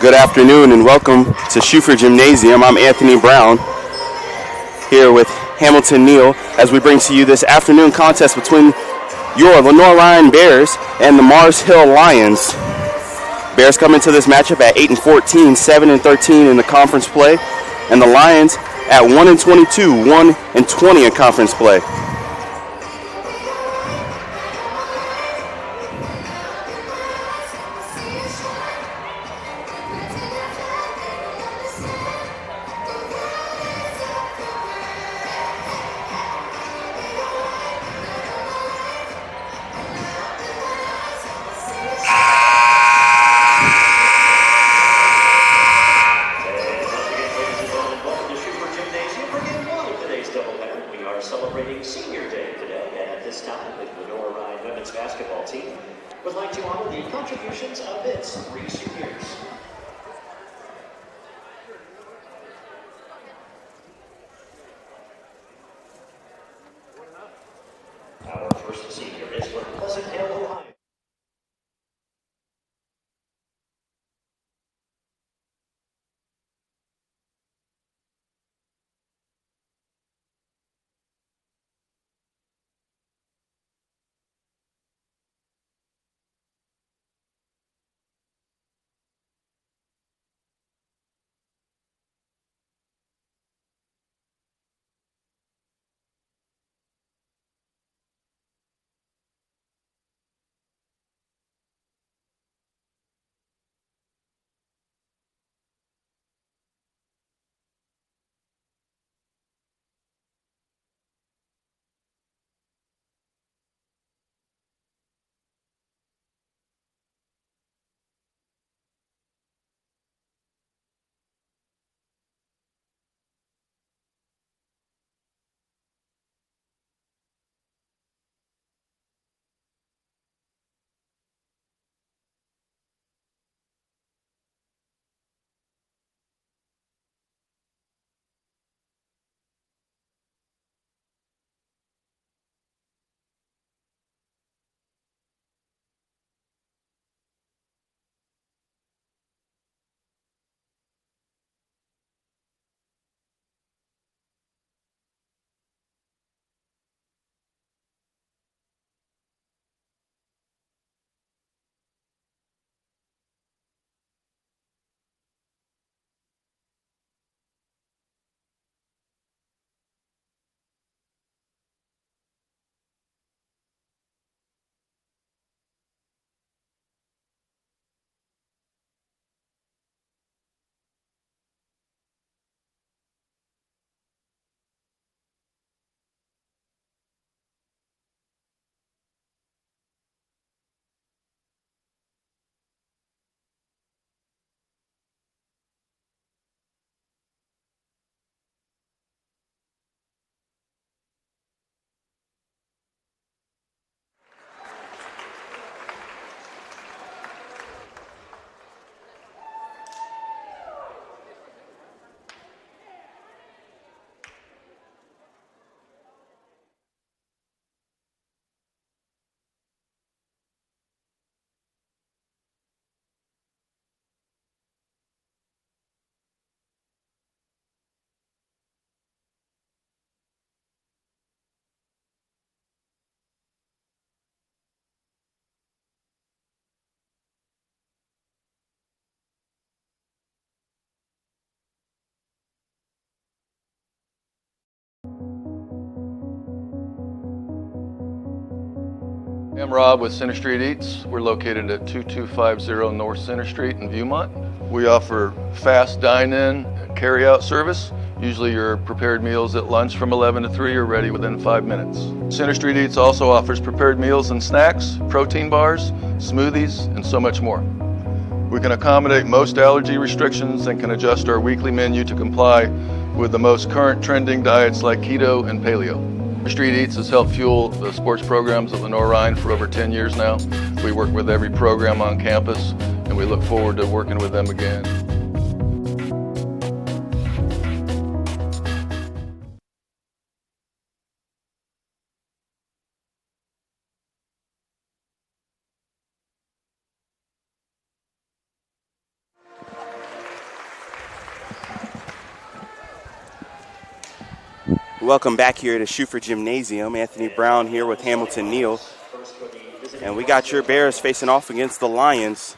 Good afternoon and welcome to Schufer Gymnasium. I'm Anthony Brown here with Hamilton Neal as we bring to you this afternoon contest between your Lenoir-Rhyne Bears and the Mars Hill Lions. Bears come into this matchup at 8-14, 7-13 in the conference play, and the Lions at 1-22, 1-20 in conference play. Celebrating Senior Day today, and at this time, the Lenoir-Rhyne women's basketball team would like to honor the contributions of its 3 seniors. Our first senior is from Pleasant Hill, Ohio. I'm Rob with Center Street Eats. We're located at 2250 North Center Street in Viewmont. We offer fast dine-in and carry-out service. Usually your prepared meals at lunch from 11 to 3 are ready within 5 minutes. Center Street Eats also offers prepared meals and snacks, protein bars, smoothies, and so much more. We can accommodate most allergy restrictions and can adjust our weekly menu to comply with the most current trending diets like keto and paleo. Street Eats has helped fuel the sports programs at Lenoir-Rhyne for over 10 years now. We work with every program on campus, and we look forward to working with them again. Welcome back here to Schufer Gymnasium. Anthony Brown here with Hamilton Neal. And we got your Bears facing off against the Lions.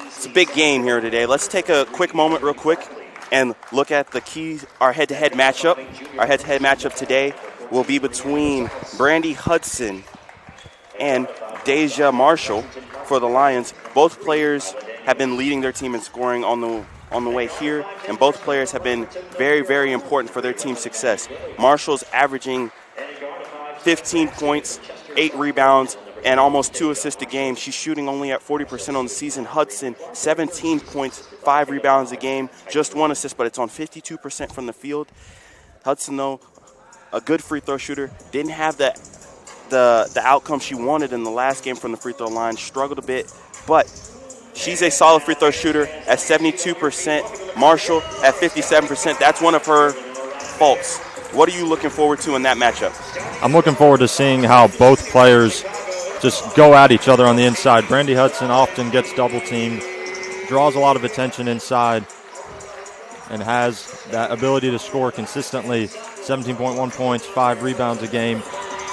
It's a big game here today. Let's take a quick moment real quick and look at the keys, our head-to-head matchup. Our head-to-head matchup today will be between Brandy Hudson and Deja Marshall for the Lions. Both players have been leading their team in scoring on the way here, and both players have been very, very important for their team's success. Marshall's averaging 15 points, 8 rebounds, and almost 2 assists a game. She's shooting only at 40% on the season. Hudson, 17 points, 5 rebounds a game, just 1 assist, but it's on 52% from the field. Hudson, though, a good free throw shooter, didn't have the outcome she wanted in the last game from the free throw line, struggled a bit, but she's a solid free throw shooter at 72%. Marshall at 57%. That's one of her faults. What are you looking forward to in that matchup? I'm looking forward to seeing how both players just go at each other on the inside. Brandy Hudson often gets double-teamed, draws a lot of attention inside, and has that ability to score consistently. 17.1 points, 5 rebounds a game.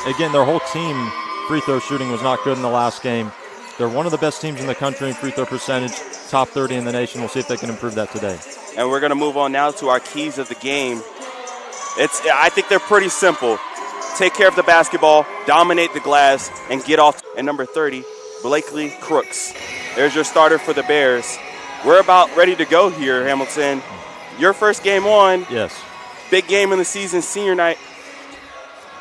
Again, their whole team free throw shooting was not good in the last game. They're one of the best teams in the country in free throw percentage, top 30 in the nation. We'll see if they can improve that today. And we're going to move on now to our keys of the game. I think they're pretty simple. Take care of the basketball, dominate the glass, and get off. And number 30, Blakely Crooks. There's your starter for the Bears. We're about ready to go here, Hamilton. Your first game on. Yes. Big game in the season, senior night.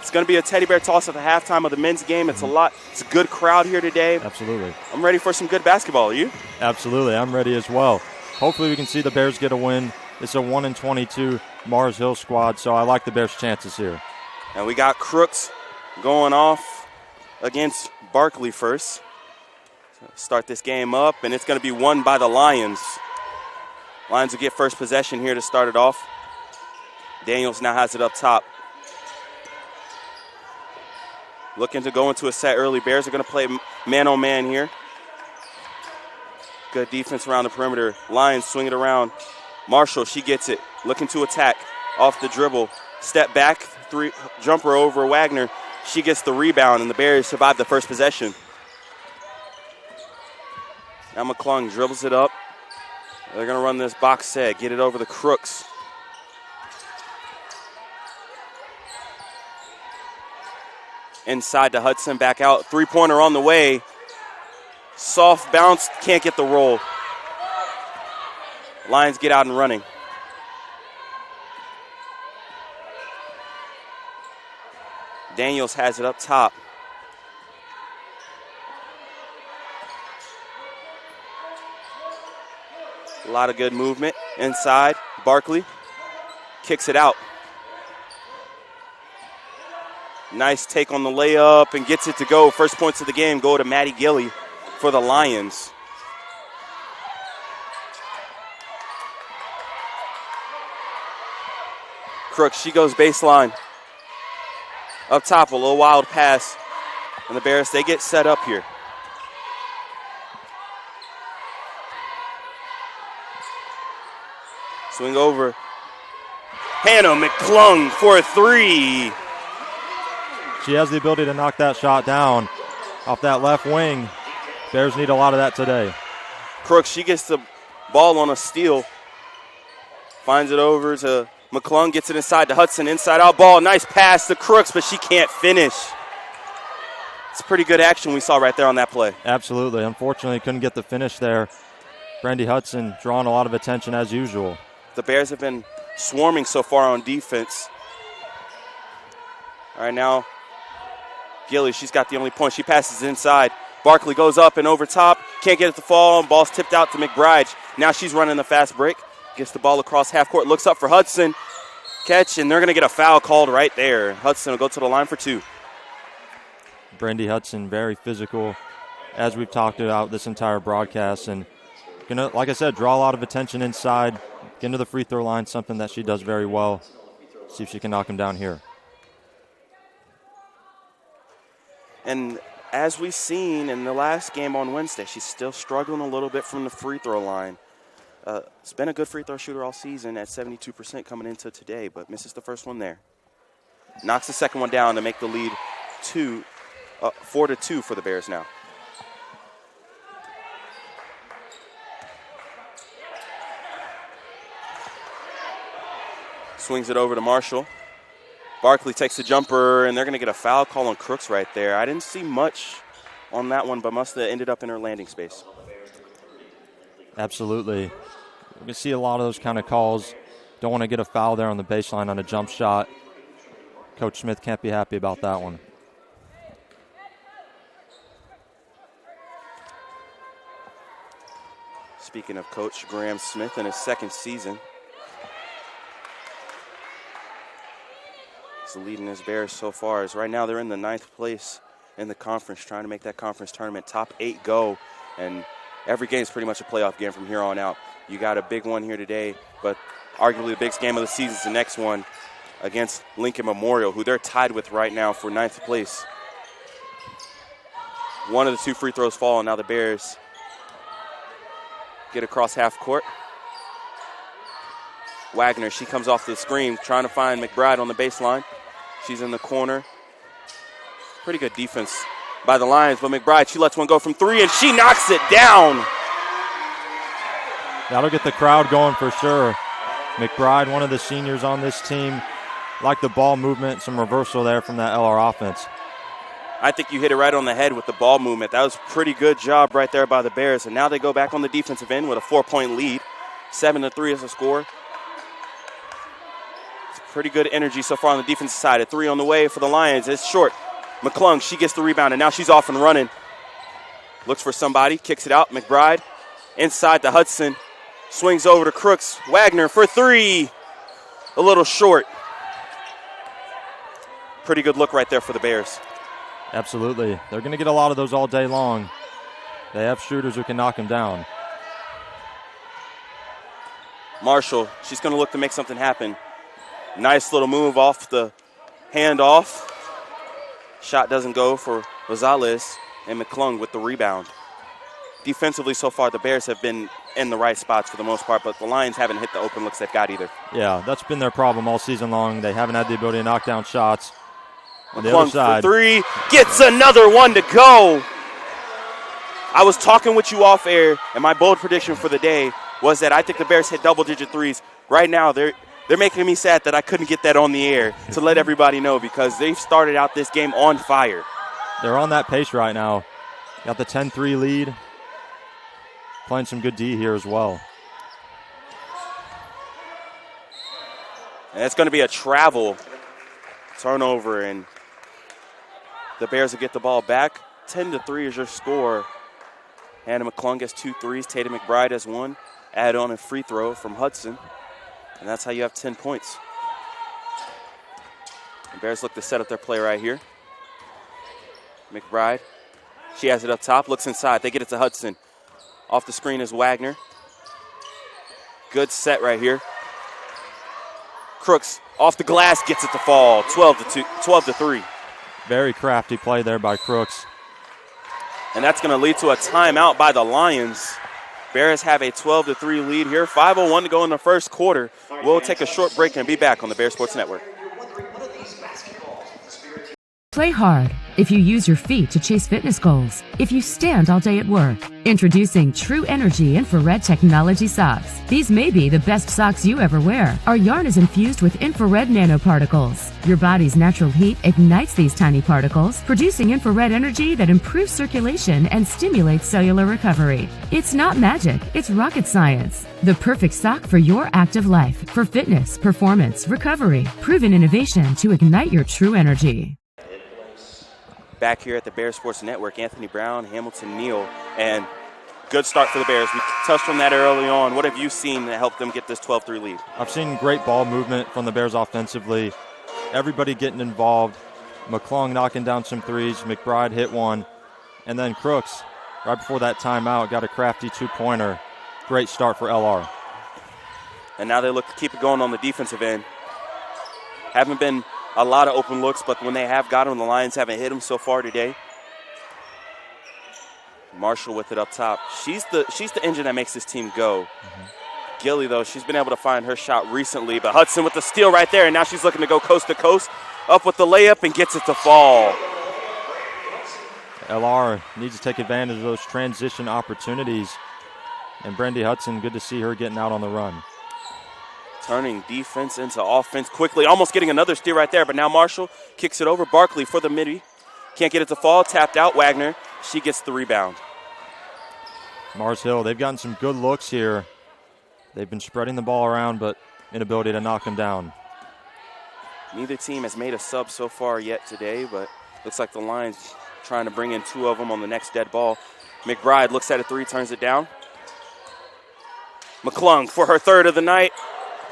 It's going to be a teddy bear toss at the halftime of the men's game. It's a good crowd here today. Absolutely. I'm ready for some good basketball. Are you? Absolutely. I'm ready as well. Hopefully we can see the Bears get a win. It's a 1-22 Mars Hill squad, so I like the Bears' chances here. And we got Crooks going off against Barkley first. Start this game up, and it's going to be won by the Lions. Lions will get first possession here to start it off. Daniels now has it up top. Looking to go into a set early. Bears are going to play man-on-man here. Good defense around the perimeter. Lions swing it around. Marshall, she gets it. Looking to attack. Off the dribble. Step back. Jumper over Wagner. She gets the rebound, and the Bears survive the first possession. Now McClung dribbles it up. They're going to run this box set. Get it over the Crooks. Inside to Hudson, back out. Three-pointer on the way. Soft bounce, can't get the roll. Lions get out and running. Daniels has it up top. A lot of good movement inside. Barkley kicks it out. Nice take on the layup and gets it to go. First points of the game go to Maddie Gilly for the Lions. Crooks, she goes baseline. Up top, a little wild pass. And the Bears, they get set up here. Swing over. Hannah McClung for a three. She has the ability to knock that shot down off that left wing. Bears need a lot of that today. Crooks, she gets the ball on a steal. Finds it over to McClung, gets it inside to Hudson. Inside out ball. Nice pass to Crooks, but she can't finish. It's pretty good action we saw right there on that play. Absolutely. Unfortunately, couldn't get the finish there. Brandy Hudson drawing a lot of attention as usual. The Bears have been swarming so far on defense. All right, now Gilly, she's got the only point. She passes inside. Barkley goes up and over top. Can't get it to fall. Ball's tipped out to McBride. Now she's running the fast break. Gets the ball across half court. Looks up for Hudson. Catch, and they're going to get a foul called right there. Hudson will go to the line for two. Brandy Hudson, very physical, as we've talked about this entire broadcast. And gonna, like I said, draw a lot of attention inside. Get into the free throw line, something that she does very well. See if she can knock him down here. And as we've seen in the last game on Wednesday, she's still struggling a little bit from the free throw line. has been a good free throw shooter all season at 72% coming into today, but misses the first one there. Knocks the second one down to make the lead 4-2 for the Bears now. Swings it over to Marshall. Barkley takes the jumper, and they're going to get a foul call on Crooks right there. I didn't see much on that one, but must have ended up in her landing space. Absolutely. You can see a lot of those kind of calls. Don't want to get a foul there on the baseline on a jump shot. Coach Smith can't be happy about that one. Speaking of Coach Graham Smith in his second season, he's leading his Bears so far. As right now they're in the 9th place in the conference, trying to make that conference tournament. Top 8 go, and every game is pretty much a playoff game from here on out. You got a big one here today, but arguably the biggest game of the season is the next one against Lincoln Memorial, who they're tied with right now for 9th place. One of the 2 free throws fall, and now the Bears get across half court. Wagner, she comes off the screen, trying to find McBride on the baseline. She's in the corner. Pretty good defense by the Lions, but McBride, she lets one go from 3, and she knocks it down. That'll get the crowd going for sure. McBride, one of the seniors on this team, like the ball movement, some reversal there from that LR offense. I think you hit it right on the head with the ball movement. That was a pretty good job right there by the Bears, and now they go back on the defensive end with a 4-point lead. 7-3 is the score. It's pretty good energy so far on the defensive side. A 3 on the way for the Lions. It's short. McClung, she gets the rebound, and now she's off and running. Looks for somebody, kicks it out. McBride inside the Hudson. Swings over to Crooks. Wagner for 3. A little short. Pretty good look right there for the Bears. Absolutely. They're going to get a lot of those all day long. They have shooters who can knock them down. Marshall, she's going to look to make something happen. Nice little move off the handoff. Shot doesn't go for Rosales, and McClung with the rebound. Defensively so far, the Bears have been in the right spots for the most part, but the Lions haven't hit the open looks they've got either. Yeah, that's been their problem all season long. They haven't had the ability to knock down shots. On the McClung other side, for 3, gets another one to go. I was talking with you off air, and my bold prediction for the day was that I think the Bears hit double-digit threes. Right now, they're making me sad that I couldn't get that on the air to let everybody know, because they've started out this game on fire. They're on that pace right now. Got the 10-3 lead. Playing some good D here as well. And it's going to be a travel turnover, and the Bears will get the ball back. 10-3 is your score. Hannah McClung has 2 threes. Tatum McBride has 1. Add on a free throw from Hudson, and that's how you have 10 points. The Bears look to set up their play right here. McBride, she has it up top, looks inside. They get it to Hudson. Off the screen is Wagner. Good set right here. Crooks off the glass, gets it to fall. 12-3. Very crafty play there by Crooks. And that's going to lead to a timeout by the Lions. Bears have a 12-3 lead here. 5:01 to go in the first quarter. We'll take a short break and be back on the Bears Sports Network. Play hard if you use your feet to chase fitness goals. If you stand all day at work. Introducing True Energy Infrared Technology Socks. These may be the best socks you ever wear. Our yarn is infused with infrared nanoparticles. Your body's natural heat ignites these tiny particles, producing infrared energy that improves circulation and stimulates cellular recovery. It's not magic, it's rocket science. The perfect sock for your active life, for fitness, performance, recovery. Proven innovation to ignite your true energy. Back here at the Bears Sports Network, Anthony Brown, Hamilton Neal, and good start for the Bears. We touched on that early on. What have you seen that helped them get this 12-3 lead? I've seen great ball movement from the Bears offensively. Everybody getting involved. McClung knocking down some threes. McBride hit one. And then Crooks, right before that timeout, got a crafty 2-pointer. Great start for LR. And now they look to keep it going on the defensive end. Haven't been a lot of open looks, but when they have got them, the Lions haven't hit them so far today. Marshall with it up top. She's the engine that makes this team go. Gilly, though, she's been able to find her shot recently. But Hudson with the steal right there, and now she's looking to go coast to coast. Up with the layup and gets it to fall. LR needs to take advantage of those transition opportunities. And Brandy Hudson, good to see her getting out on the run. Turning defense into offense quickly. Almost getting another steal right there, but now Marshall kicks it over. Barkley for the midi. Can't get it to fall. Tapped out. Wagner. She gets the rebound. Mars Hill, they've gotten some good looks here. They've been spreading the ball around, but inability to knock them down. Neither team has made a sub so far yet today, but looks like the Lions trying to bring in two of them on the next dead ball. McBride looks at a three, turns it down. McClung for her third of the night.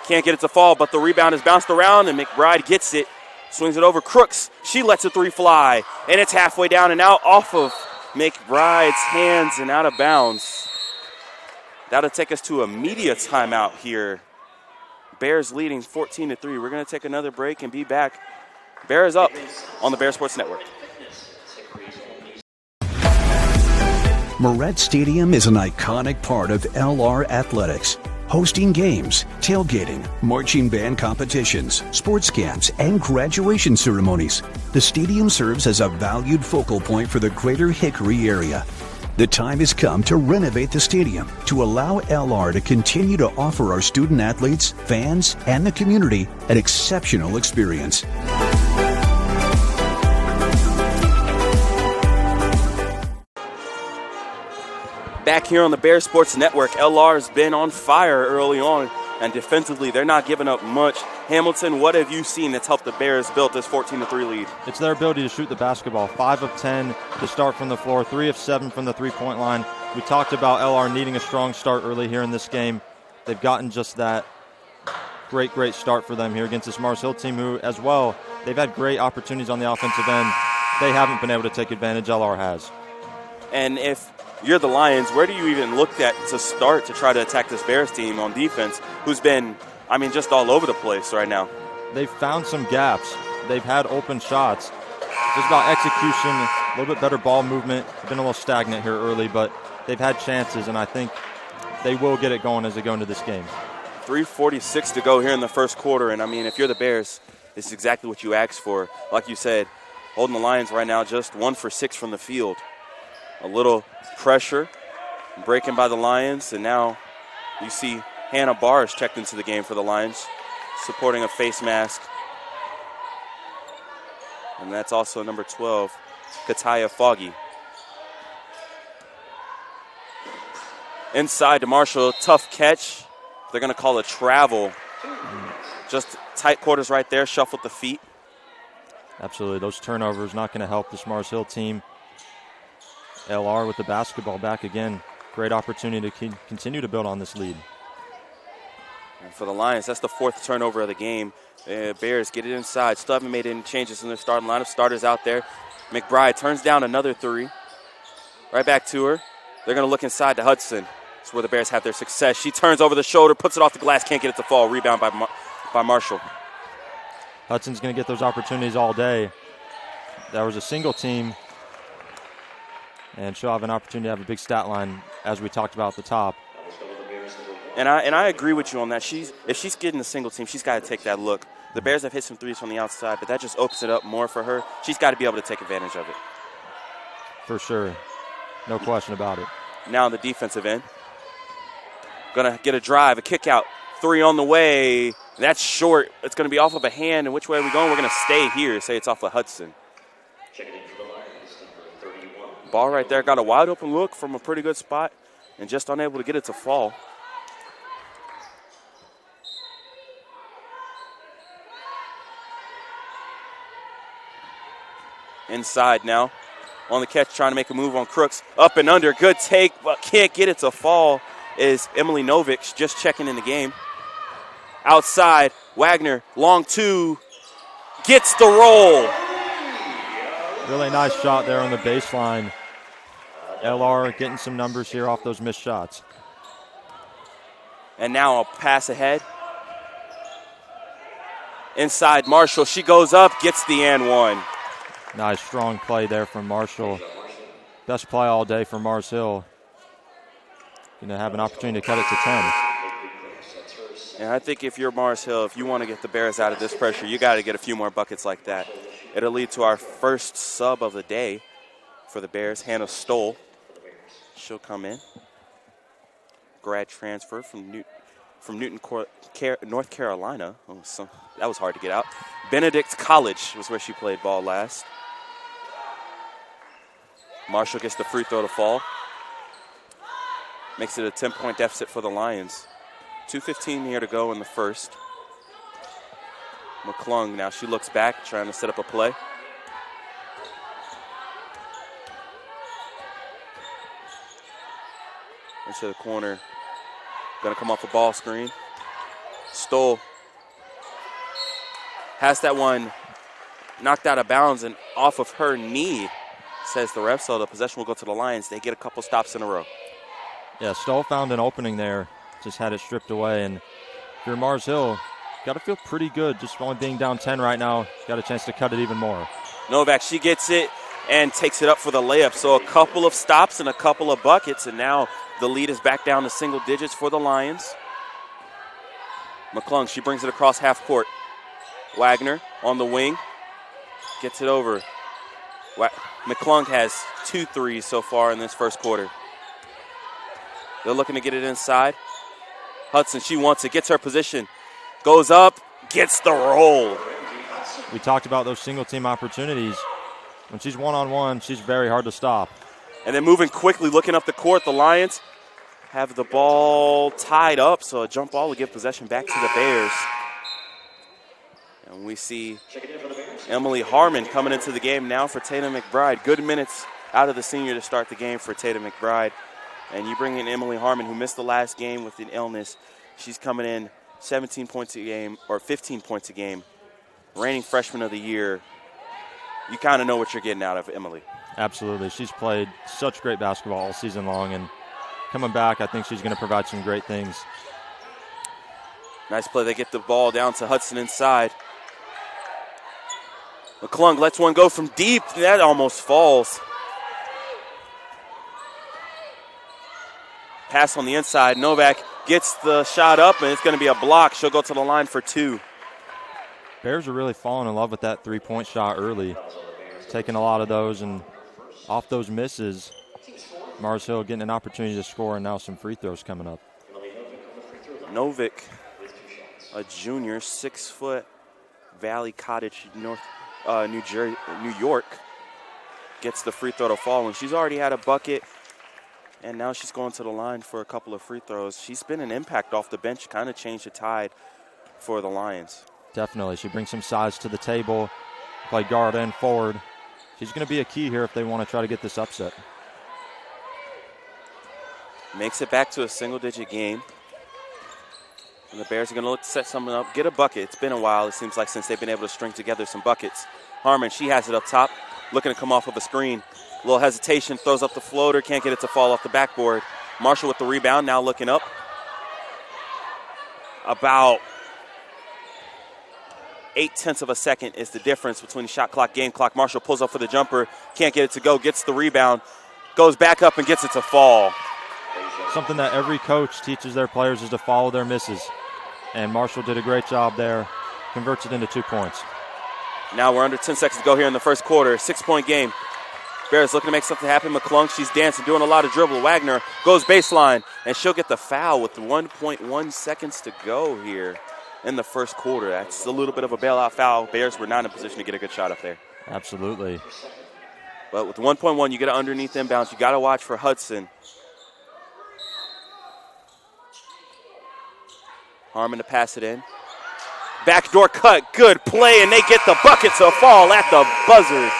Can't get it to fall, but the rebound is bounced around, and McBride gets it. Swings it over. Crooks, she lets a three fly, and it's halfway down and out off of McBride's hands and out of bounds. That'll take us to a media timeout here. Bears leading 14-3. We're going to take another break and be back. Bears up on the Bear Sports Network. Moret Stadium is an iconic part of LR athletics, hosting games, tailgating, marching band competitions, sports camps, and graduation ceremonies. The stadium serves as a valued focal point for the greater Hickory area. The time has come to renovate the stadium to allow LR to continue to offer our student athletes, fans, and the community an exceptional experience. Back here on the Bear Sports Network, LR has been on fire early on, and defensively they're not giving up much. Hamilton, what have you seen that's helped the Bears build this 14-3 lead? It's their ability to shoot the basketball. 5 of 10 to start from the floor, 3 of 7 from the three-point line. We talked about LR needing a strong start early here in this game. They've gotten just that. Great start for them here against this Mars Hill team who, as well, they've had great opportunities on the offensive end. They haven't been able to take advantage. LR has. And if you're the Lions, where do you even look at to start to try to attack this Bears team on defense, who's been, just all over the place right now? They've found some gaps. They've had open shots. Just about execution, a little bit better ball movement. Been a little stagnant here early, but they've had chances, and I think they will get it going as they go into this game. 3:46 to go here in the first quarter, and if you're the Bears, this is exactly what you asked for. Like you said, holding the Lions right now just 1 for 6 from the field. A little pressure, breaking by the Lions, and now you see Hannah Barr is checked into the game for the Lions, supporting a face mask. And that's also number 12, Kataya Foggy. Inside to Marshall, tough catch. They're going to call a travel. Just tight quarters right there, shuffled the feet. Absolutely, those turnovers not going to help this Mars Hill team. LR with the basketball back again. Great opportunity to continue to build on this lead. And for the Lions, that's the 4th turnover of the game. Bears get it inside. Still haven't made any changes in their starting lineup. Starters out there. McBride turns down another three. Right back to her. They're going to look inside to Hudson. That's where the Bears have their success. She turns over the shoulder, puts it off the glass, can't get it to fall. Rebound by Marshall. Hudson's going to get those opportunities all day. There was a single team, and she'll have an opportunity to have a big stat line, as we talked about at the top. And I agree with you on that. If she's getting a single team, she's got to take that look. The Bears have hit some threes from the outside, but that just opens it up more for her. She's got to be able to take advantage of it. For sure. No question about it. Now on the defensive end. Going to get a drive, a kick out. 3 on the way. That's short. It's going to be off of a hand. And which way are we going? We're going to stay here. Say it's off of Hudson. Checking in for the Lions, number 31. Ball right there. Got a wide open look from a pretty good spot and just unable to get it to fall. Inside now. On the catch, trying to make a move on Crooks. Up and under. Good take, but can't get it to fall is Emily Novik, just checking in the game. Outside, Wagner, long 2, gets the roll. Really nice shot there on the baseline. LR getting some numbers here off those missed shots. And now a pass ahead. Inside, Marshall, she goes up, gets the and one. Nice, strong play there from Marshall. Best play all day for Mars Hill. Going to have an opportunity to cut it to 10. And I think if you're Mars Hill, if you want to get the Bears out of this pressure, you got to get a few more buckets like that. It'll lead to our first sub of the day for the Bears, Hannah Stoll. She'll come in. Grad transfer from Newton, North Carolina. Oh, so that was hard to get out. Benedict College was where she played ball last. Marshall gets the free throw to fall. Makes it a 10-point deficit for the Lions. 2:15 here to go in the first. McClung now, she looks back, trying to set up a play. Into the corner. Gonna come off a ball screen. Stoll has that one knocked out of bounds and off of her knee, says the ref. So the possession will go to the Lions. They get a couple stops in a row. Yeah, Stoll found an opening there, just had it stripped away. And if you're Mars Hill, got to feel pretty good just only being down 10 right now. Got a chance to cut it even more. Novak, she gets it and takes it up for the layup. So a couple of stops and a couple of buckets, and now the lead is back down to single digits for the Lions. McClung, she brings it across half court. Wagner on the wing, gets it over. McClung has 2 threes so far in this first quarter. They're looking to get it inside. Hudson, she wants it, gets her position, goes up, gets the roll. We talked about those single team opportunities. When she's one-on-one, she's very hard to stop. And then moving quickly, looking up the court, the Lions have the ball tied up, so a jump ball will give possession back to the Bears. And we see Emily Harmon coming into the game now for Tatum McBride. Good minutes out of the senior to start the game for Tatum McBride. And you bring in Emily Harmon, who missed the last game with an illness. She's coming in 17 points a game, or 15 points a game. Reigning freshman of the year. You kind of know what you're getting out of Emily. Absolutely. She's played such great basketball all season long, and coming back, I think she's going to provide some great things. Nice play. They get the ball down to Hudson inside. McClung lets one go from deep. That almost falls. Pass on the inside. Novak gets the shot up, and it's going to be a block. She'll go to the line for 2. Bears are really falling in love with that three-point shot early. Taking a lot of those, and off those misses, Mars Hill getting an opportunity to score, and now some free throws coming up. Novik, a junior, 6-foot, Valley Cottage, New York, gets the free throw to fall. And she's already had a bucket, and now she's going to the line for a couple of free throws. She's been an impact off the bench, kind of changed the tide for the Lions. Definitely. She brings some size to the table, play guard and forward. She's going to be a key here if they want to try to get this upset. Makes it back to a single-digit game. And the Bears are going to look to set something up, get a bucket. It's been a while, it seems like, since they've been able to string together some buckets. Harmon, she has it up top, looking to come off of a screen. A little hesitation, throws up the floater, can't get it to fall off the backboard. Marshall with the rebound, now looking up. About 0.8 of a second is the difference between shot clock, game clock. Marshall pulls up for the jumper, can't get it to go, gets the rebound, goes back up and gets it to fall. Something that every coach teaches their players is to follow their misses. And Marshall did a great job there, converts it into 2 points. Now we're under 10 seconds to go here in the first quarter. 6-point game. Bears looking to make something happen. McClung, she's dancing, doing a lot of dribble. Wagner goes baseline, and she'll get the foul with 1.1 seconds to go here in the first quarter. That's a little bit of a bailout foul. Bears were not in a position to get a good shot up there. Absolutely. But with 1.1, you get it underneath inbounds. You got to watch for Hudson. Harmon to pass it in. Backdoor cut, good play, and they get the bucket to fall at the buzzer.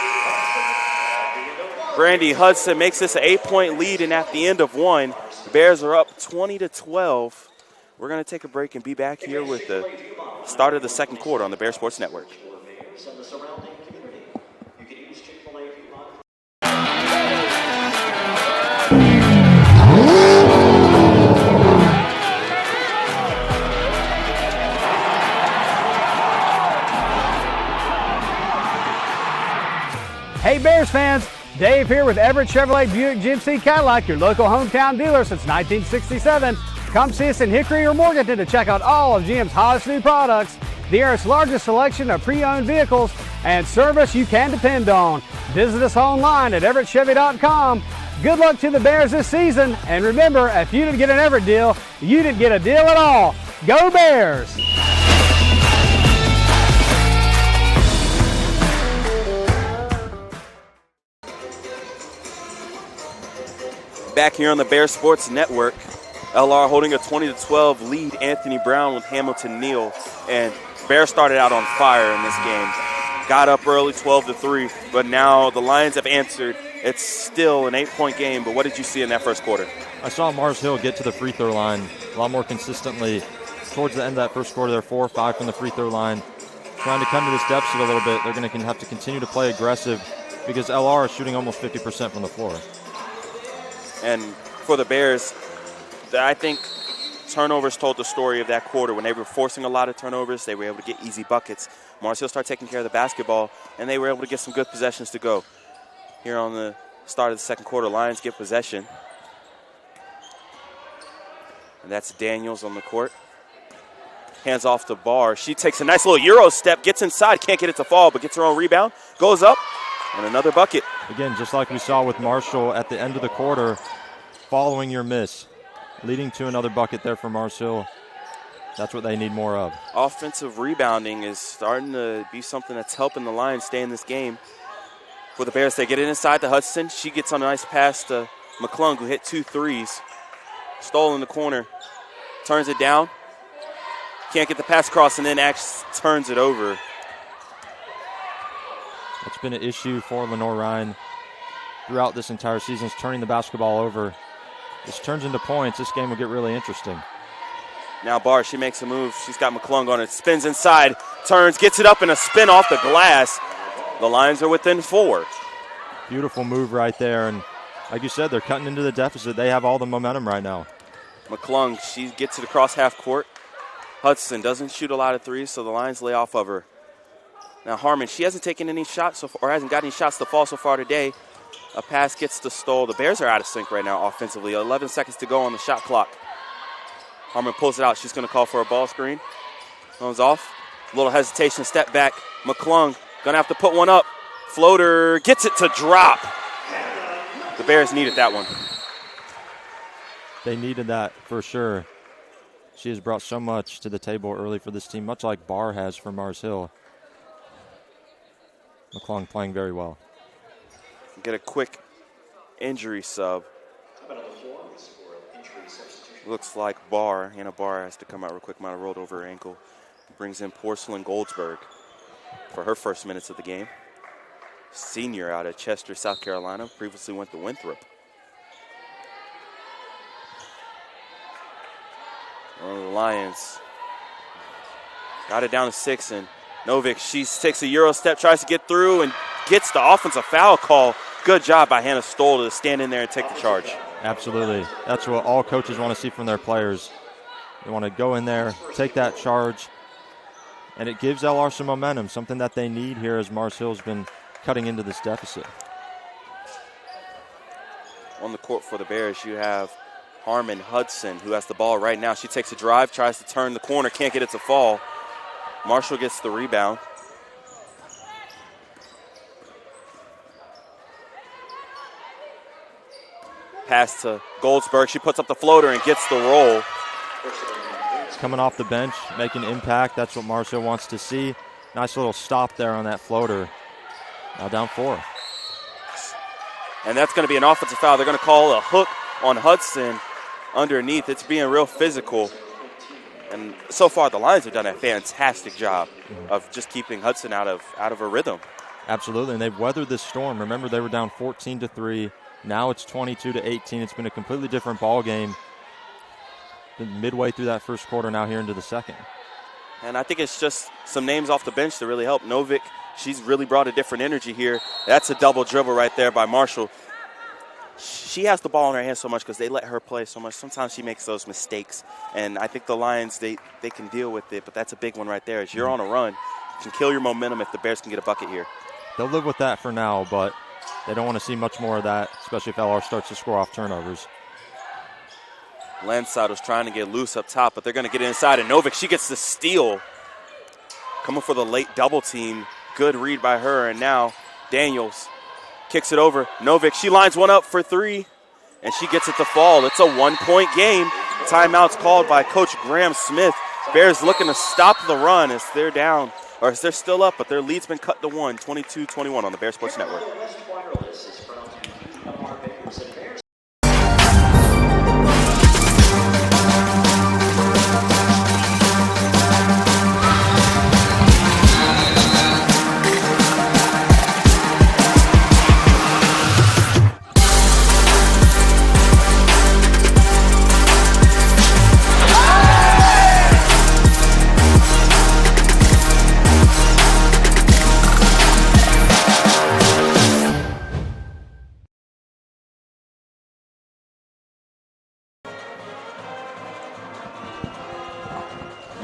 Brandy Hudson makes this an 8-point lead, and at the end of one, the Bears are up 20-12. We're going to take a break and be back here with the start of the second quarter on the Bear Sports Network. Hey Bears fans, Dave here with Everett Chevrolet Buick GMC Cadillac, your local hometown dealer since 1967. Come see us in Hickory or Morganton to check out all of GM's hottest new products, the area's largest selection of pre-owned vehicles, and service you can depend on. Visit us online at everettchevy.com. Good luck to the Bears this season, and remember, if you didn't get an Everett deal, you didn't get a deal at all. Go Bears! Back here on the Bears Sports Network, LR holding a 20-12 lead. Anthony Brown with Hamilton Neal, and Bears started out on fire in this game. Got up early, 12-3, but now the Lions have answered. It's still an 8-point game, but what did you see in that first quarter? I saw Mars Hill get to the free throw line a lot more consistently. Towards the end of that first quarter, they're 4 or 5 from the free throw line. Trying to come to this deficit a little bit. They're going to have to continue to play aggressive because LR is shooting almost 50% from the floor. And for the Bears, I think turnovers told the story of that quarter. When they were forcing a lot of turnovers, they were able to get easy buckets. Mars Hill started taking care of the basketball, and they were able to get some good possessions to go. Here on the start of the second quarter, Lions get possession. And that's Daniels on the court. Hands off to Barr. She takes a nice little Euro step, gets inside, can't get it to fall, but gets her own rebound, goes up, and another bucket. Again, just like we saw with Marshall at the end of the quarter, following your miss, leading to another bucket there for Mars Hill. That's what they need more of. Offensive rebounding is starting to be something that's helping the Lions stay in this game. For the Bears, they get it inside to Hudson. She gets on a nice pass to McClung, who hit 2 threes. Stole in the corner. Turns it down. Can't get the pass across, and then actually turns it over. It's been an issue for Lenoir-Rhyne throughout this entire season, is turning the basketball over. This turns into points. This game will get really interesting. Now Barr, she makes a move. She's got McClung on it. Spins inside, turns, gets it up in a spin off the glass. The Lions are within 4. Beautiful move right there. And like you said, they're cutting into the deficit. They have all the momentum right now. McClung, she gets it across half court. Hudson doesn't shoot a lot of threes, so the Lions lay off of her. Now Harmon, she hasn't taken any shots or hasn't got any shots to fall so far today. A pass gets to Stoll. The Bears are out of sync right now offensively. 11 seconds to go on the shot clock. Harmon pulls it out. She's going to call for a ball screen. Goes off. A little hesitation, step back. McClung going to have to put one up. Floater gets it to drop. The Bears needed that one. They needed that for sure. She has brought so much to the table early for this team, much like Barr has for Mars Hill. McClung playing very well. Get a quick injury sub. Looks like Hannah Barr has to come out real quick. Might have rolled over her ankle. Brings in Porcelain Goldsberg for her first minutes of the game. Senior out of Chester, South Carolina. Previously went to Winthrop. One of the Lions got it down to 6, and Novik, she takes a Euro step, tries to get through, and gets the offensive foul call. Good job by Hannah Stoll to stand in there and take the charge. Absolutely. That's what all coaches want to see from their players. They want to go in there, take that charge, and it gives LR some momentum, something that they need here as Mars Hill's been cutting into this deficit. On the court for the Bears, you have Harmon Hudson, who has the ball right now. She takes a drive, tries to turn the corner, can't get it to fall. Marshall gets the rebound. Pass to Goldsberg. She puts up the floater and gets the roll. Coming off the bench, making impact. That's what Mars Hill wants to see. Nice little stop there on that floater. Now down 4. And that's going to be an offensive foul. They're going to call a hook on Hudson underneath. It's being real physical. And so far, the Lions have done a fantastic job of just keeping Hudson out of her rhythm. Absolutely, and they've weathered this storm. Remember, they were down 14-3. Now it's 22-18. It's been a completely different ball game. Been midway through that first quarter, now here into the second. And I think it's just some names off the bench to really help. Novik, she's really brought a different energy here. That's a double dribble right there by Marshall. She has the ball in her hands so much because they let her play so much. Sometimes she makes those mistakes. And I think the Lions, they can deal with it. But that's a big one right there. As you're on a run, you can kill your momentum if the Bears can get a bucket here. They'll live with that for now, but they don't want to see much more of that, especially if LR starts to score off turnovers. Lansado's trying to get loose up top, but they're going to get inside. And Novick, she gets the steal. Coming for the late double team. Good read by her. And now Daniels kicks it over. Novick, she lines one up for three, and she gets it to fall. It's a 1-point game. Timeout's called by Coach Graham Smith. Bears looking to stop the run as they're down, or as they're still up, but their lead's been cut to 1, 22-21 on the Bear Sports Network.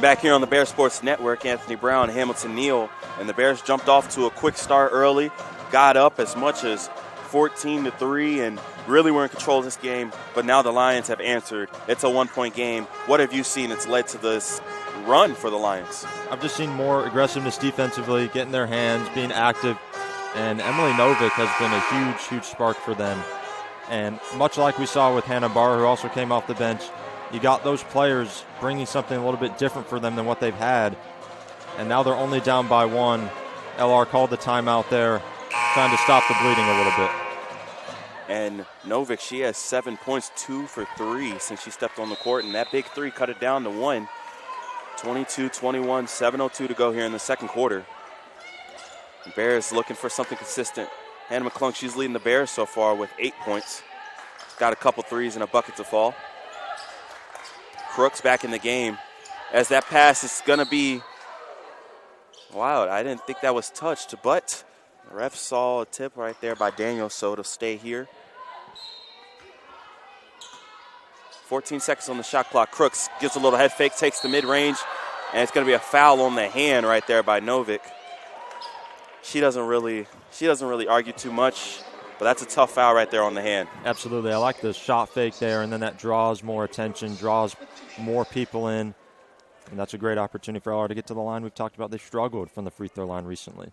Back here on the Bear Sports Network, Anthony Brown, Hamilton Neal, and the Bears jumped off to a quick start early, got up as much as 14-3, and really were in control of this game, but now the Lions have answered. It's a 1-point game. What have you seen that's led to this run for the Lions? I've just seen more aggressiveness defensively, getting their hands, being active, and Emily Novick has been a huge, huge spark for them. And much like we saw with Hannah Barr, who also came off the bench, you got those players bringing something a little bit different for them than what they've had. And now they're only down by 1. LR called the timeout there, trying to stop the bleeding a little bit. And Novick, she has 7 points, 2 for 3 since she stepped on the court. And that big three cut it down to 1. 22-21, 7:02 to go here in the second quarter. The Bears looking for something consistent. Hannah McClung, she's leading the Bears so far with 8 points. Got a couple threes and a bucket to fall. Crooks back in the game. As that pass is going to be wild. I didn't think that was touched, but the ref saw a tip right there by Daniel, so it'll stay here. 14 seconds on the shot clock. Crooks gives a little head fake, takes the mid-range, and it's going to be a foul on the hand right there by Novick. She doesn't really argue too much, but that's a tough foul right there on the hand. Absolutely. I like the shot fake there, and then that draws more attention, draws more people in, and that's a great opportunity for LR to get to the line. We've talked about they struggled from the free throw line recently.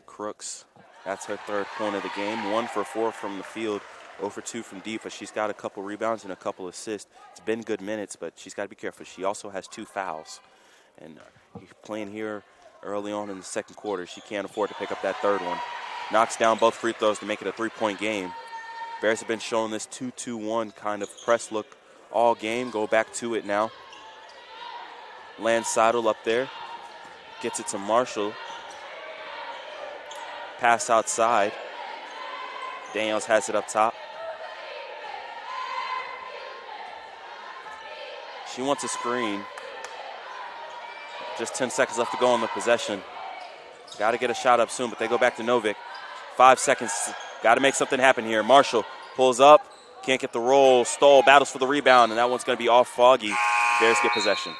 Crooks, that's her third point of the game. 1 for 4 from the field, 0 for 2 from deep, but she's got a couple rebounds and a couple assists. It's been good minutes, but she's got to be careful. She also has 2 fouls, and playing here early on in the second quarter, she can't afford to pick up that third one. Knocks down both free throws to make it a 3-point game. Bears have been showing this 2-2-1 kind of press look all game. Go back to it now. Lansaddle up there. Gets it to Marshall. Pass outside. Daniels has it up top. She wants a screen. Just 10 seconds left to go on the possession. Got to get a shot up soon, but they go back to Novick. 5 seconds. Got to make something happen here. Marshall pulls up. Can't get the roll. Stoll battles for the rebound, and that one's going to be off Foggy. Bears get possession.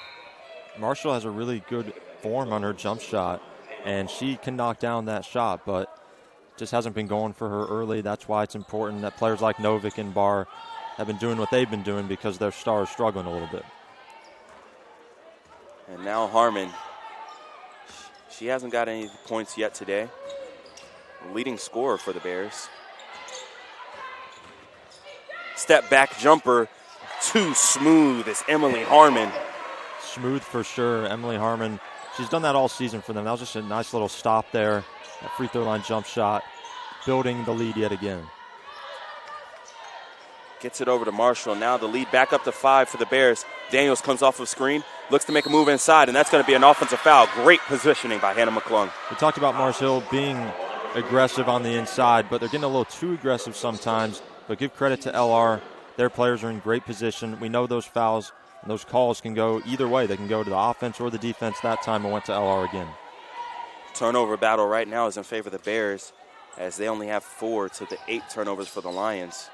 Marshall has a really good form on her jump shot, and she can knock down that shot, but just hasn't been going for her early. That's why it's important that players like Novick and Barr have been doing what they've been doing because their star is struggling a little bit. And now Harmon. She hasn't got any points yet today. Leading scorer for the Bears. Step back jumper, too smooth as Emily Harmon. Smooth for sure. Emily Harmon, she's done that all season for them. That was just a nice little stop there. That free throw line jump shot, building the lead yet again. Gets it over to Marshall. Now the lead back up to 5 for the Bears. Daniels comes off of screen, looks to make a move inside, and that's going to be an offensive foul. Great positioning by Hannah McClung. We talked about Marshall being aggressive on the inside, but they're getting a little too aggressive sometimes. But give credit to LR. Their players are in great position. We know those fouls and those calls can go either way. They can go to the offense or the defense. That time it went to LR again. Turnover battle right now is in favor of the Bears as they only have 4 to the 8 turnovers for the Lions.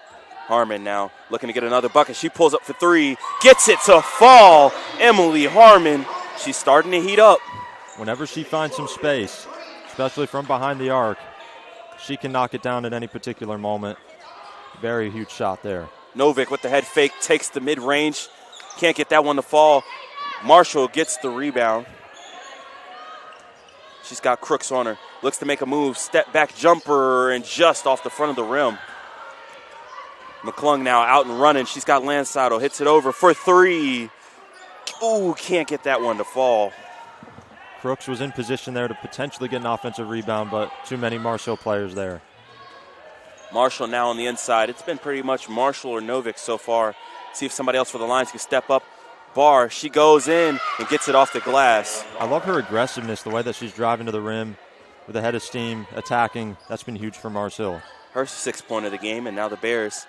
Harmon now looking to get another bucket. She pulls up for 3, gets it to fall. Emily Harmon, she's starting to heat up. Whenever she finds some space, especially from behind the arc, she can knock it down at any particular moment. Very huge shot there. Novick with the head fake, takes the mid-range. Can't get that one to fall. Marshall gets the rebound. She's got Crooks on her. Looks to make a move. Step back jumper and just off the front of the rim. McClung now out and running. She's got Landsiedel. Hits it over for three. Ooh, can't get that one to fall. Crooks was in position there to potentially get an offensive rebound, but too many Marshall players there. Marshall now on the inside. It's been pretty much Marshall or Novick so far. See if somebody else for the Lions can step up. Barr, she goes in and gets it off the glass. I love her aggressiveness, the way that she's driving to the rim with a head of steam, attacking. That's been huge for Mars Hill. Her 6th point of the game, and now the Bears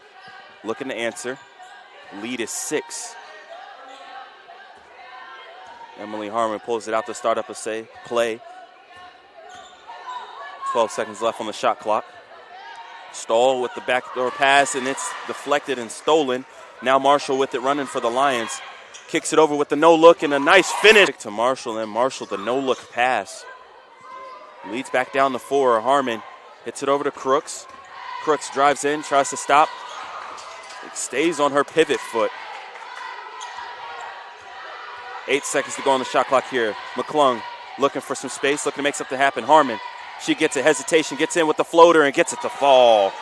looking to answer. Lead is 6. Emily Harmon pulls it out to start up a play. 12 seconds left on the shot clock. Stoll with the backdoor pass, and it's deflected and stolen. Now Marshall with it running for the Lions. Kicks it over with the no-look and a nice finish to Marshall, and Marshall the no-look pass. Leads back down the 4. Harmon hits it over to Crooks. Crooks drives in, tries to stop. It stays on her pivot foot. 8 seconds to go on the shot clock here. McClung looking for some space, looking to make something happen. Harmon, she gets a hesitation, gets in with the floater, and gets it to fall.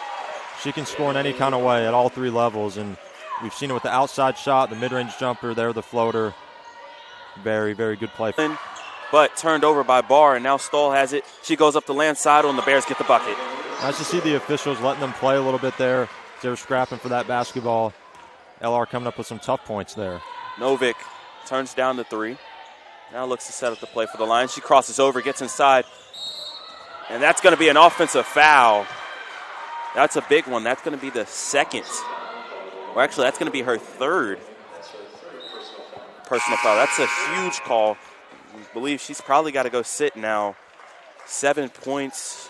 She can score in any kind of way at all 3 levels, and we've seen it with the outside shot, the mid-range jumper, there the floater. Very, very good play. But turned over by Barr, and now Stoll has it. She goes up the Landsiedel, and the Bears get the bucket. Nice to see the officials letting them play a little bit there. They were scrapping for that basketball. LR coming up with some tough points there. Novick turns down the 3. Now looks to set up the play for the Lions. She crosses over, gets inside. And that's going to be an offensive foul. That's a big one. That's going to be the 2nd. Or actually, that's going to be her 3rd personal foul. That's a huge call. I believe she's probably got to go sit now. 7 points,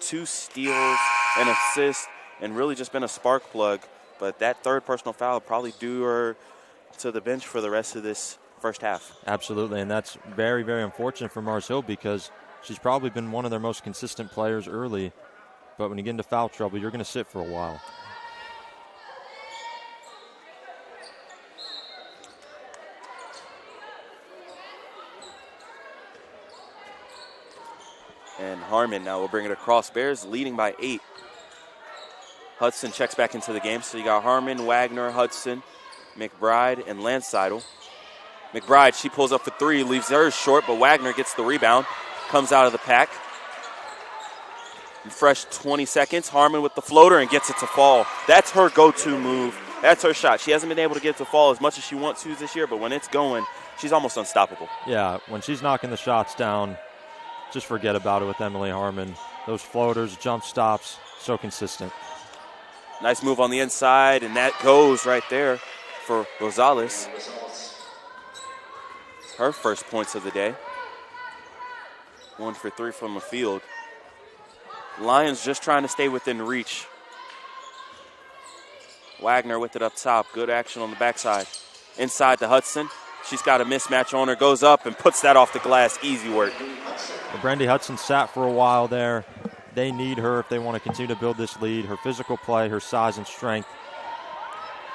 2 steals, an assist, and really just been a spark plug. But that 3rd personal foul will probably do her to the bench for the rest of this first half. Absolutely, and that's very, very unfortunate for Mars Hill because she's probably been one of their most consistent players early. But when you get into foul trouble, you're going to sit for a while. And Harmon now will bring it across. Bears leading by 8. Hudson checks back into the game. So you got Harmon, Wagner, Hudson, McBride, and Landsiedel. McBride, she pulls up for 3, leaves hers short, but Wagner gets the rebound, comes out of the pack. In fresh 20 seconds, Harmon with the floater and gets it to fall. That's her go-to move. That's her shot. She hasn't been able to get it to fall as much as she wants to this year, but when it's going, she's almost unstoppable. Yeah, when she's knocking the shots down, just forget about it with Emily Harmon. Those floaters, jump stops, so consistent. Nice move on the inside, and that goes right there for Rosales. Her first points of the day. 1 for 3 from the field. Lions just trying to stay within reach. Wagner with it up top. Good action on the backside. Inside to Hudson. She's got a mismatch on her. Goes up and puts that off the glass. Easy work. Well, Brandy Hudson sat for a while there. They need her if they want to continue to build this lead. Her physical play, her size and strength.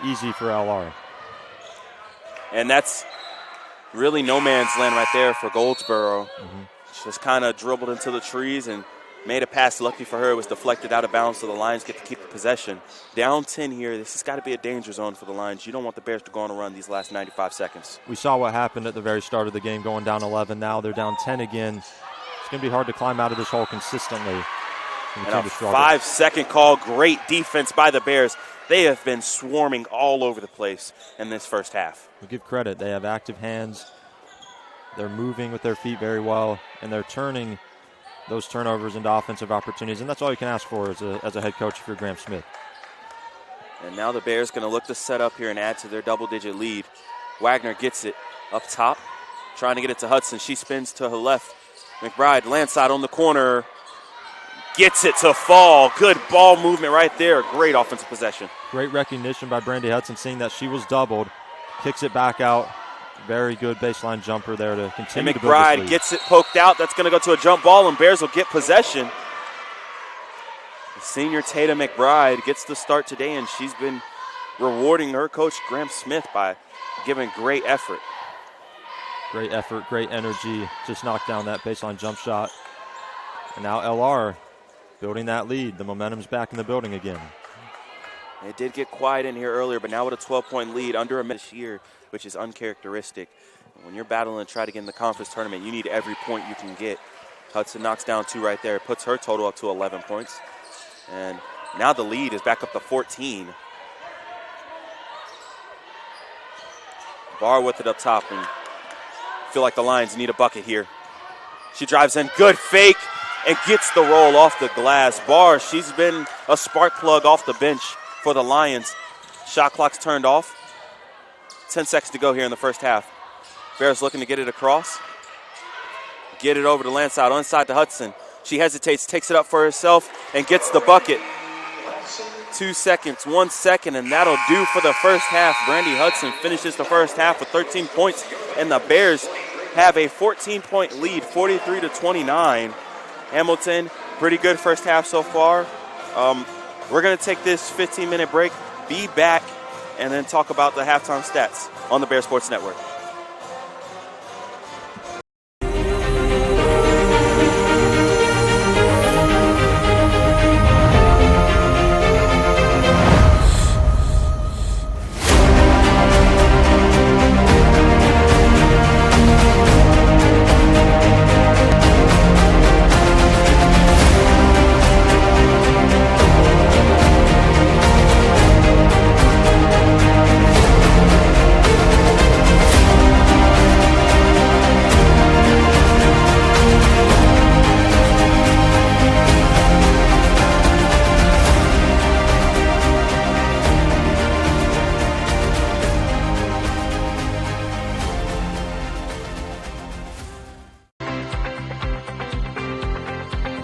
Easy for LR. And that's really no man's land right there for Goldsboro. Just kind of dribbled into the trees and made a pass. Lucky for her, it was deflected out of bounds, so the Lions get to keep the possession. Down 10 here. This has got to be a danger zone for the Lions. You don't want the Bears to go on a run these last 95 seconds. We saw what happened at the very start of the game, going down 11. Now they're down 10 again. It's going to be hard to climb out of this hole consistently. And a 5-second call. Great defense by the Bears. They have been swarming all over the place in this first half. We give credit. They have active hands. They're moving with their feet very well, and they're turning those turnovers into offensive opportunities, and that's all you can ask for as a head coach if you're Graham Smith. And now the Bears going to look to set up here and add to their double-digit lead. Wagner gets it up top, trying to get it to Hudson. She spins to her left. McBride, Landsiedel on the corner, gets it to fall. Good ball movement right there. Great offensive possession. Great recognition by Brandy Hudson, seeing that she was doubled. Kicks it back out. Very good baseline jumper there to continue to build this lead. McBride gets it poked out. That's going to go to a jump ball, and Bears will get possession. The senior Tatum McBride gets the start today, and she's been rewarding her coach, Graham Smith, by giving great effort. Great effort, great energy. Just knocked down that baseline jump shot. And now LR building that lead. The momentum's back in the building again. It did get quiet in here earlier, but now with a 12-point lead under a minute this year, which is uncharacteristic. When you're battling to try to get in the conference tournament, you need every point you can get. Hudson knocks down 2 right there, puts her total up to 11 points. And now the lead is back up to 14. Barr with it up top, and feel like the Lions need a bucket here. She drives in, good fake, and gets the roll off the glass. Barr, she's been a spark plug off the bench for the Lions. Shot clock's turned off. 10 seconds to go here in the first half. Bears looking to get it across. Get it over to Lanside, inside to Hudson. She hesitates, takes it up for herself, and gets the bucket. 2 seconds, 1 second, and that'll do for the first half. Brandy Hudson finishes the first half with 13 points, and the Bears have a 14-point lead, 43-29. Hamilton, pretty good first half so far. We're going to take this 15-minute break, be back, and then talk about the halftime stats on the Bear Sports Network.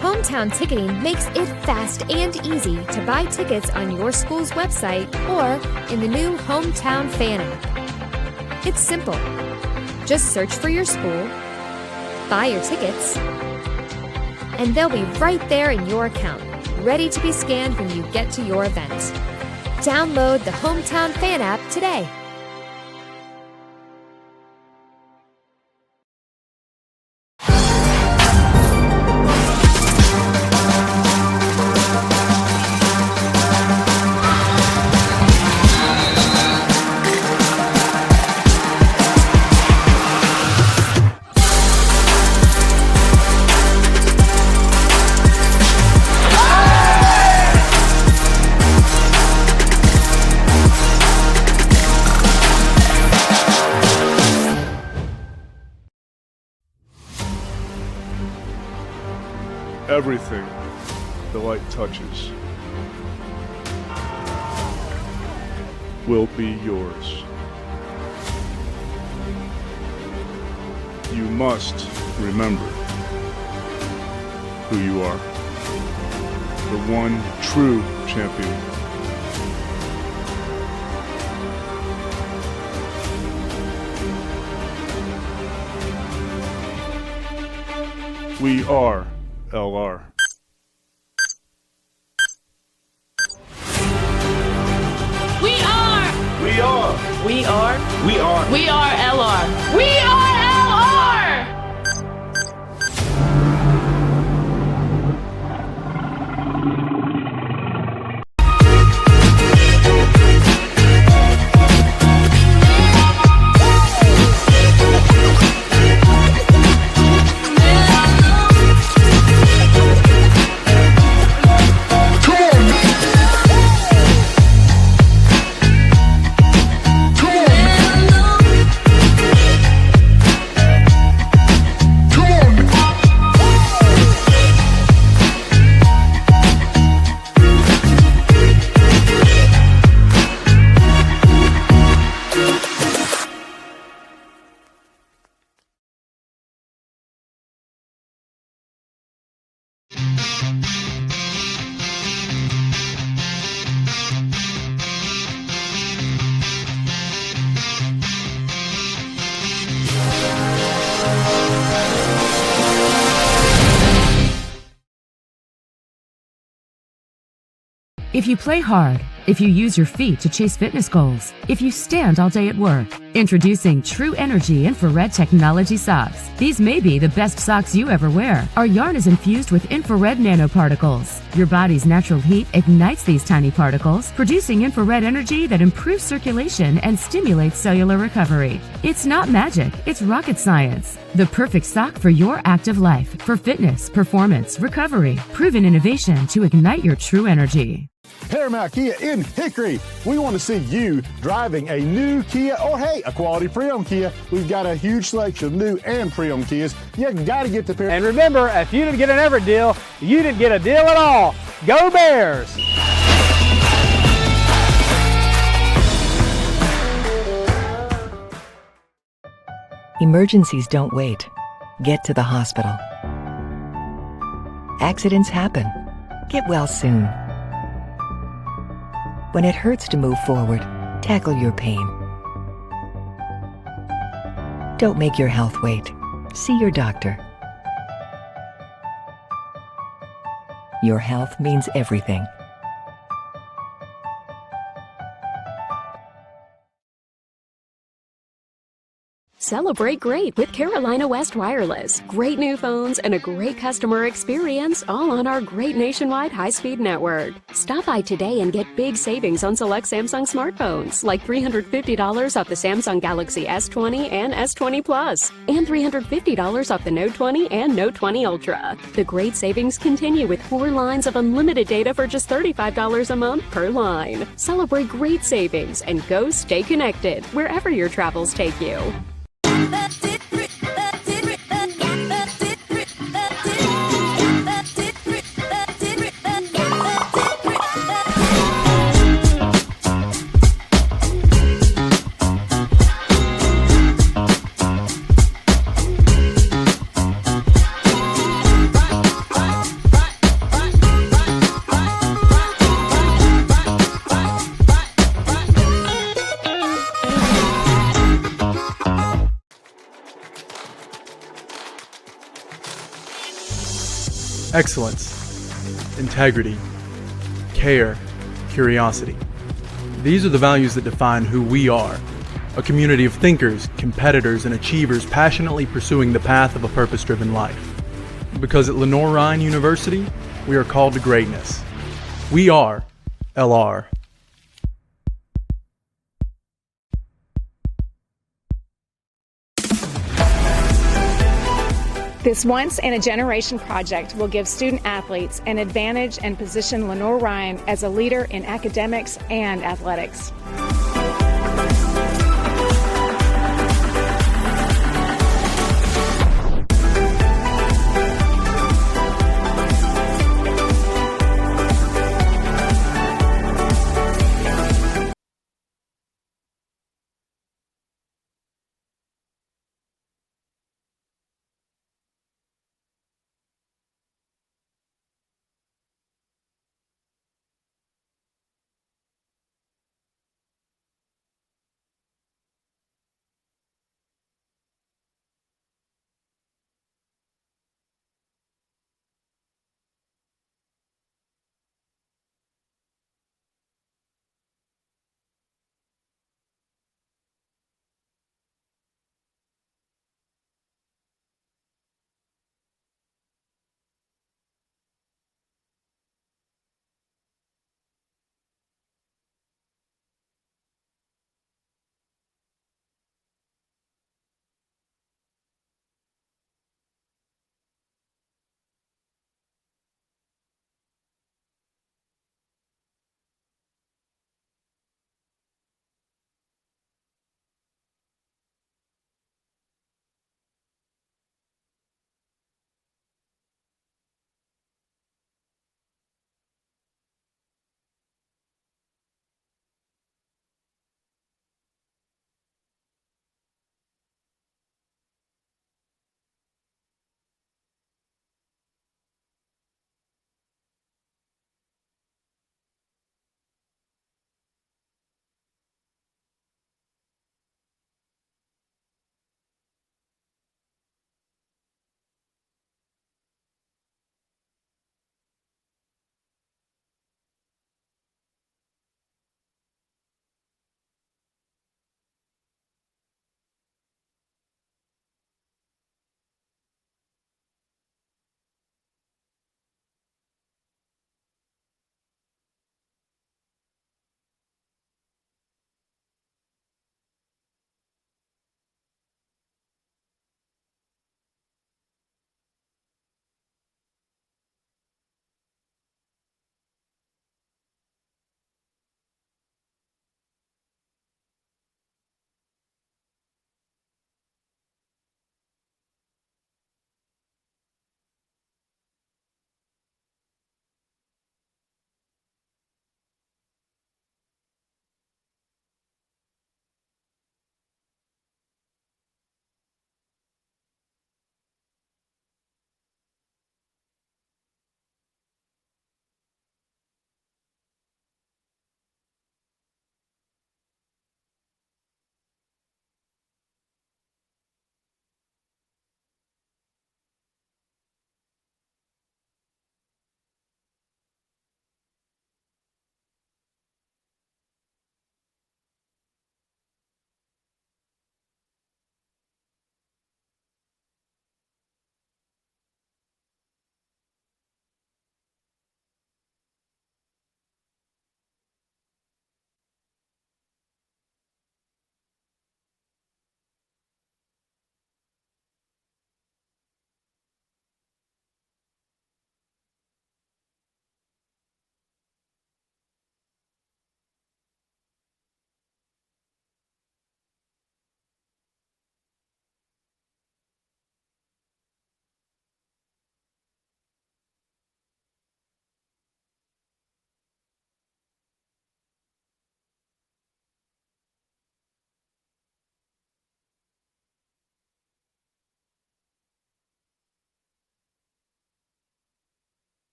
Hometown Ticketing makes it fast and easy to buy tickets on your school's website or in the new Hometown Fan app. It's simple. Just search for your school, buy your tickets, and they'll be right there in your account, ready to be scanned when you get to your event. Download the Hometown Fan app today. Everything the light touches will be yours. You must remember who you are. The one true champion. We are LR. We are. We are. We are. We are. We are LR. We are LR. If you play hard, if you use your feet to chase fitness goals, if you stand all day at work. Introducing True Energy Infrared Technology Socks. These may be the best socks you ever wear. Our yarn is infused with infrared nanoparticles. Your body's natural heat ignites these tiny particles, producing infrared energy that improves circulation and stimulates cellular recovery. It's not magic, it's rocket science. The perfect sock for your active life, for fitness, performance, recovery. Proven innovation to ignite your true energy. Paramount Kia in Hickory. We want to see you driving a new Kia or, hey, a quality pre-owned Kia. We've got a huge selection of new and pre-owned Kias. You got to get the Paramount. And remember, if you didn't get an Everett deal, you didn't get a deal at all. Go Bears! Emergencies don't wait. Get to the hospital. Accidents happen. Get well soon. When it hurts to move forward, tackle your pain. Don't make your health wait. See your doctor. Your health means everything. Celebrate great with Carolina West Wireless. Great new phones and a great customer experience, all on our great nationwide high-speed network. Stop by today and get big savings on select Samsung smartphones, like $350 off the Samsung Galaxy S20 and S20 Plus, and $350 off the Note 20 and Note 20 Ultra. The great savings continue with 4 lines of unlimited data for just $35 a month per line. Celebrate great savings and go stay connected wherever your travels take you. Excellence, integrity, care, curiosity. These are the values that define who we are. A community of thinkers, competitors, and achievers passionately pursuing the path of a purpose-driven life. Because at Lenoir-Rhyne University, we are called to greatness. We are LR. This once-in-a-generation project will give student athletes an advantage and position Lenoir-Rhyne as a leader in academics and athletics.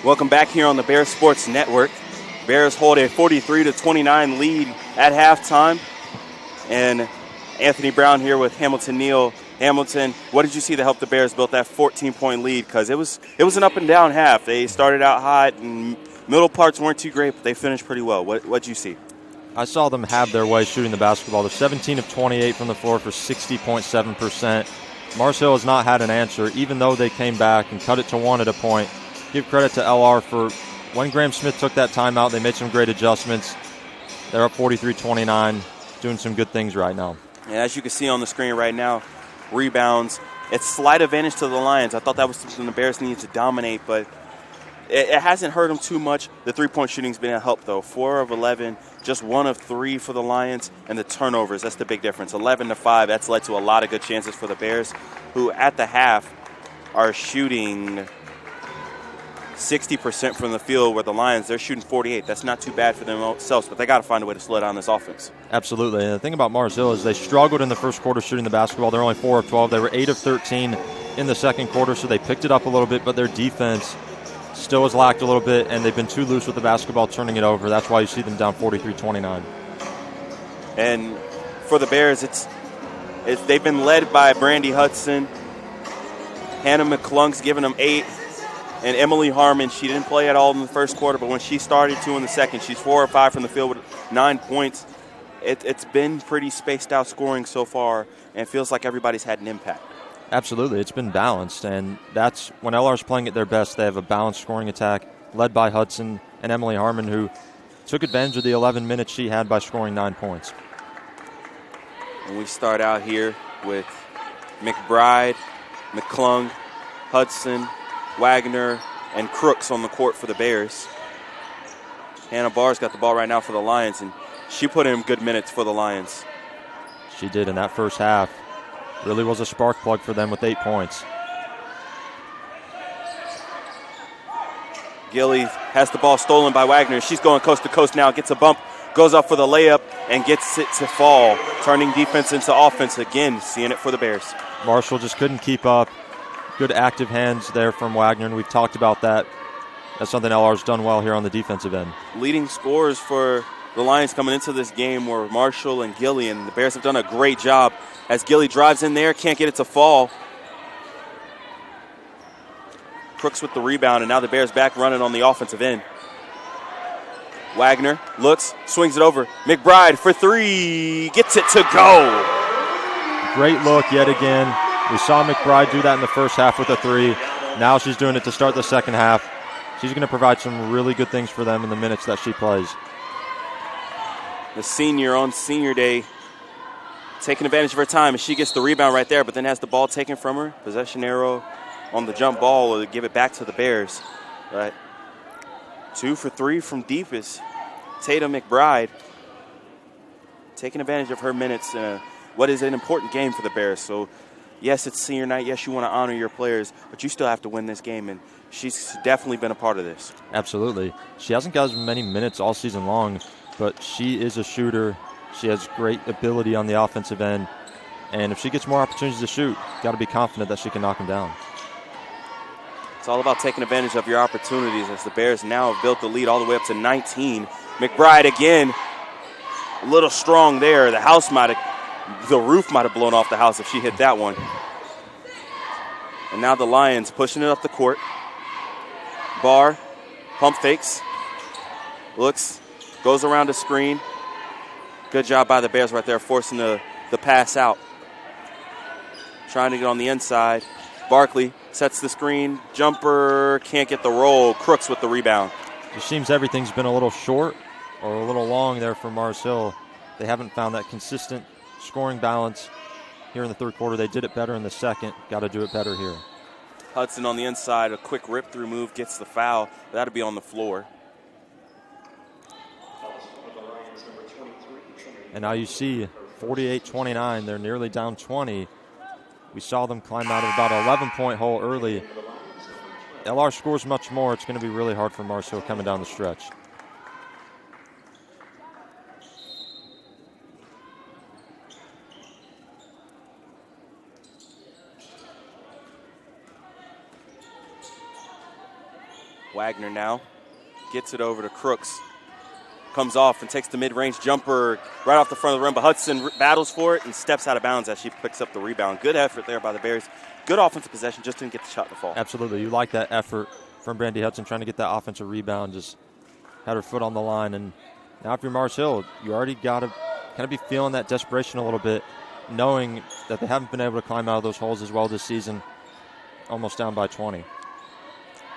Welcome back here on the Bears Sports Network. Bears hold a 43-29 lead at halftime. And Anthony Brown here with Hamilton Neal. Hamilton, what did you see to help the Bears build that 14-point lead? Because it was an up-and-down half. They started out hot, and middle parts weren't too great, but they finished pretty well. What did you see? I saw them have their way shooting the basketball. They're 17 of 28 from the floor for 60.7%. Mars Hill has not had an answer, even though they came back and cut it to one at a point. Give credit to LR for when Graham Smith took that timeout, they made some great adjustments. They're up 43-29, doing some good things right now. And as you can see on the screen right now, rebounds. It's slight advantage to the Lions. I thought that was something the Bears needed to dominate, but it hasn't hurt them too much. The three-point shooting's been a help, though. 4 of 11, just 1 of 3 for the Lions, and the turnovers, that's the big difference. 11-5, that's led to a lot of good chances for the Bears, who at the half are shooting 60% from the field, where the Lions, they're shooting 48. That's not too bad for themselves, but they got to find a way to slow down this offense. Absolutely. And the thing about Mars Hill is they struggled in the first quarter shooting the basketball. They're only 4 of 12. They were 8 of 13 in the second quarter, so they picked it up a little bit, but their defense still has lacked a little bit, and they've been too loose with the basketball, turning it over. That's why you see them down 43-29. And for the Bears, they've been led by Brandy Hudson. Hannah McClunk's giving them 8. And Emily Harmon, she didn't play at all in the first quarter, but when she started to in the second, she's 4 or 5 from the field with 9 points. It's been pretty spaced out scoring so far, and it feels like everybody's had an impact. Absolutely. It's been balanced, and that's when LR's playing at their best. They have a balanced scoring attack led by Hudson and Emily Harmon, who took advantage of the 11 minutes she had by scoring 9 points. And we start out here with McBride, McClung, Hudson, Wagner, and Crooks on the court for the Bears. Hannah Barr's got the ball right now for the Lions, and she put in good minutes for the Lions. She did in that first half. Really was a spark plug for them with 8 points. Gilly has the ball stolen by Wagner. She's going coast to coast now, gets a bump, goes up for the layup, and gets it to fall, turning defense into offense again, seeing it for the Bears. Marshall just couldn't keep up. Good active hands there from Wagner, and we've talked about that. That's something LR's done well here on the defensive end. Leading scorers for the Lions coming into this game were Marshall and Gilly, and the Bears have done a great job as Gilly drives in there, can't get it to fall. Crooks with the rebound, and now the Bears back running on the offensive end. Wagner looks, swings it over. McBride for 3, gets it to go. Great look yet again. We saw McBride do that in the first half with a 3. Now she's doing it to start the second half. She's going to provide some really good things for them in the minutes that she plays. The senior on senior day, taking advantage of her time, and she gets the rebound right there, but then has the ball taken from her. Possession arrow on the jump ball to give it back to the Bears. But 2 for 3 from deep is Tatum McBride, taking advantage of her minutes. What is an important game for the Bears. So, yes, it's senior night. Yes, you want to honor your players, but you still have to win this game, and she's definitely been a part of this. Absolutely. She hasn't got as many minutes all season long, but she is a shooter. She has great ability on the offensive end, and if she gets more opportunities to shoot, got to be confident that she can knock them down. It's all about taking advantage of your opportunities as the Bears now have built the lead all the way up to 19. McBride again, a little strong there. The roof might have blown off the house if she hit that one. And now the Lions pushing it up the court. Barr, pump fakes, looks, goes around the screen. Good job by the Bears right there, forcing the pass out. Trying to get on the inside. Barkley sets the screen. Jumper, can't get the roll. Crooks with the rebound. It seems everything's been a little short or a little long there for Mars Hill. They haven't found that consistent scoring balance here in the third quarter. They did it better in the second. Got to do it better here. Hudson on the inside, a quick rip-through move, gets the foul. That'll be on the floor. And now you see 48-29. They're nearly down 20. We saw them climb out of about an 11-point hole early. LR scores much more. It's going to be really hard for Mars Hill coming down the stretch. Wagner now gets it over to Crooks. Comes off and takes the mid-range jumper right off the front of the rim, but Hudson battles for it and steps out of bounds as she picks up the rebound. Good effort there by the Bears. Good offensive possession, just didn't get the shot to fall. Absolutely. You like that effort from Brandy Hudson trying to get that offensive rebound, just had her foot on the line. And now if you're Mars Hill, you already got to kind of be feeling that desperation a little bit, knowing that they haven't been able to climb out of those holes as well this season, almost down by 20.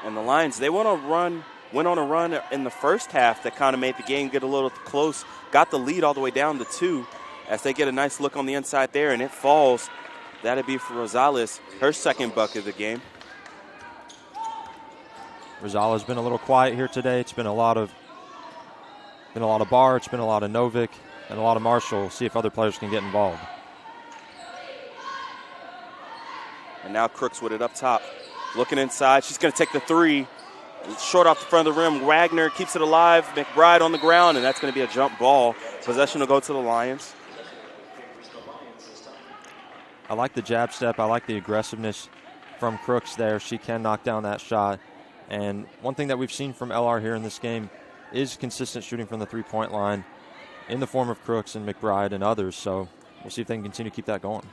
And the Lions, they went on a run in the first half that kind of made the game get a little close, got the lead all the way down to 2 as they get a nice look on the inside there, and it falls. That'd be for Rosales, her second bucket of the game. Rosales been a little quiet here today. It's been a lot of Barr, it's been a lot of Novick, and a lot of Marshall. See if other players can get involved. And now Crooks with it up top. Looking inside, she's going to take the 3. Short off the front of the rim. Wagner keeps it alive. McBride on the ground, and that's going to be a jump ball. Possession will go to the Lions. I like the jab step. I like the aggressiveness from Crooks there. She can knock down that shot. And one thing that we've seen from LR here in this game is consistent shooting from the three-point line in the form of Crooks and McBride and others. So we'll see if they can continue to keep that going.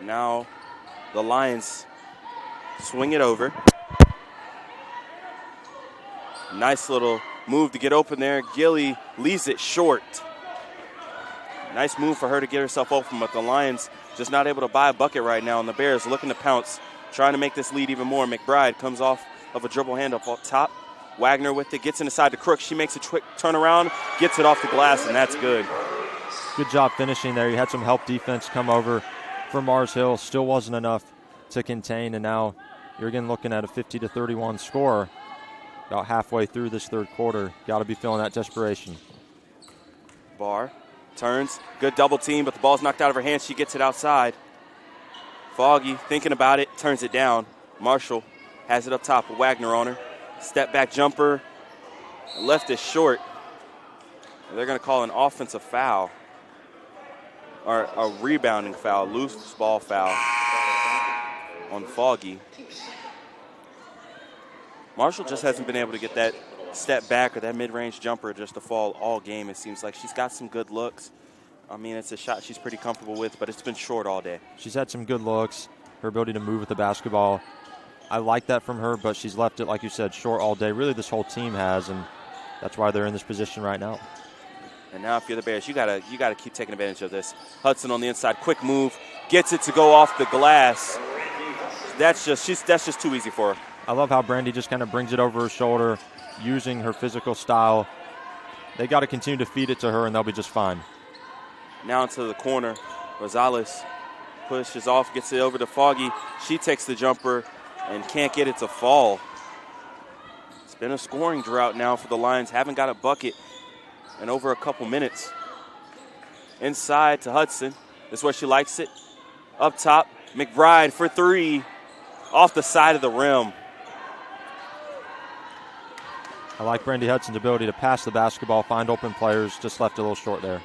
Now the Lions swing it over. Nice little move to get open there. Gilly leaves it short. Nice move for her to get herself open, but the Lions just not able to buy a bucket right now, and the Bears looking to pounce, trying to make this lead even more. McBride comes off of a dribble handoff up top. Wagner with it, gets inside to Crooks. She makes a quick turnaround, gets it off the glass, and that's good. Good job finishing there. You had some help defense come over for Mars Hill. Still wasn't enough to contain, and now you're again looking at a 50-31 score about halfway through this third quarter. Got to be feeling that desperation. Barr turns, good double team, but the ball's knocked out of her hands. She gets it outside. Foggy thinking about it, turns it down. Marshall has it up top with Wagner on her. Step back jumper, left is short. They're going to call an offensive foul, or a rebounding foul, loose ball foul on Foggy. Marshall just hasn't been able to get that step back or that mid-range jumper just to fall all game. It seems like she's got some good looks. I mean, it's a shot she's pretty comfortable with, but it's been short all day. She's had some good looks, her ability to move with the basketball. I like that from her, but she's left it, like you said, short all day. Really, this whole team has, and that's why they're in this position right now. And now if you're the Bears, you gotta keep taking advantage of this. Hudson on the inside, quick move, gets it to go off the glass. That's just too easy for her. I love how Brandy just kind of brings it over her shoulder, using her physical style. They got to continue to feed it to her, and they'll be just fine. Now into the corner. Rosales pushes off, gets it over to Foggy. She takes the jumper and can't get it to fall. It's been a scoring drought now for the Lions. Haven't got a bucket in over a couple minutes. Inside to Hudson. This is where she likes it. Up top, McBride for 3. Off the side of the rim. I like Brandy Hudson's ability to pass the basketball, find open players, just left a little short there.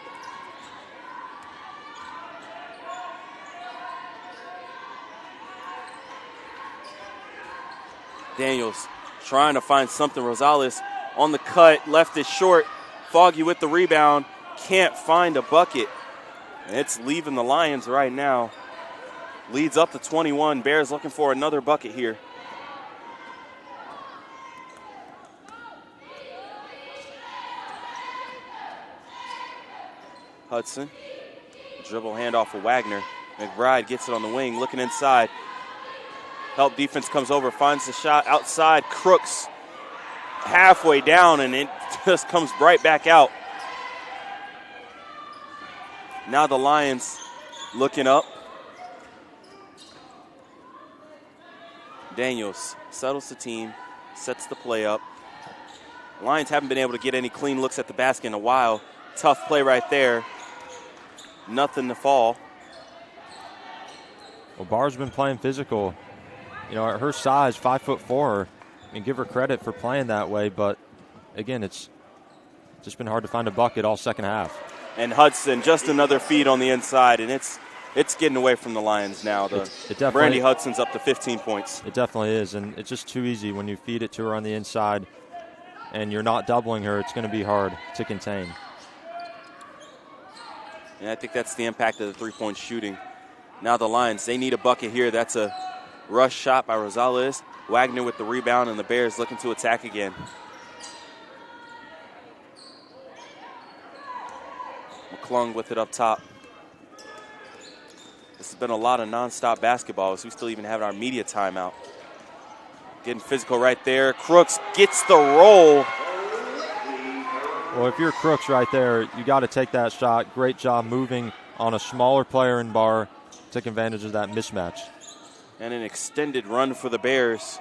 Daniels trying to find something. Rosales on the cut, left it short. Foggy with the rebound, can't find a bucket. And it's leaving the Lions right now. Leads up to 21. Bears looking for another bucket here. Hudson, dribble handoff for Wagner. McBride gets it on the wing, looking inside. Help defense comes over, finds the shot outside. Crooks halfway down, and it just comes right back out. Now the Lions looking up. Daniels settles the team, sets the play up. Lions haven't been able to get any clean looks at the basket in a while. Tough play right there. Nothing to fall. Well, Barr's been playing physical. You know, at her size, 5'4", I mean, give her credit for playing that way, but again, it's just been hard to find a bucket all second half. And Hudson, just another feed on the inside, and it's it's getting away from the Lions now. Brandy Hudson's up to 15 points. It definitely is, and it's just too easy when you feed it to her on the inside and you're not doubling her. It's going to be hard to contain. And I think that's the impact of the three-point shooting. Now the Lions, they need a bucket here. That's a rush shot by Rosales. Wagner with the rebound, and the Bears looking to attack again. McClung with it up top. This has been a lot of nonstop basketball, as we still even have our media timeout. Getting physical right there. Crooks gets the roll. Well, if you're Crooks right there, you got to take that shot. Great job moving on a smaller player in bar, take advantage of that mismatch. And an extended run for the Bears.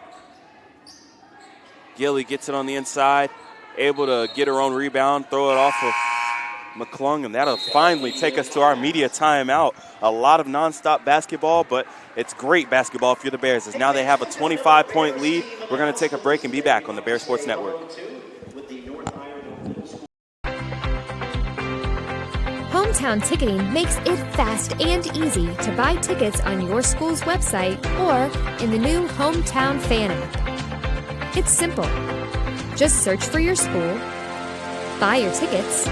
Gilly gets it on the inside, able to get her own rebound, throw it off of McClung, and that'll finally take us to our media timeout. A lot of nonstop basketball, but it's great basketball if you're the Bears, as now they have a 25-point lead. We're going to take a break and be back on the Bears Sports Network. Hometown Ticketing makes it fast and easy to buy tickets on your school's website or in the new Hometown Fan app. It's simple. Just search for your school, buy your tickets,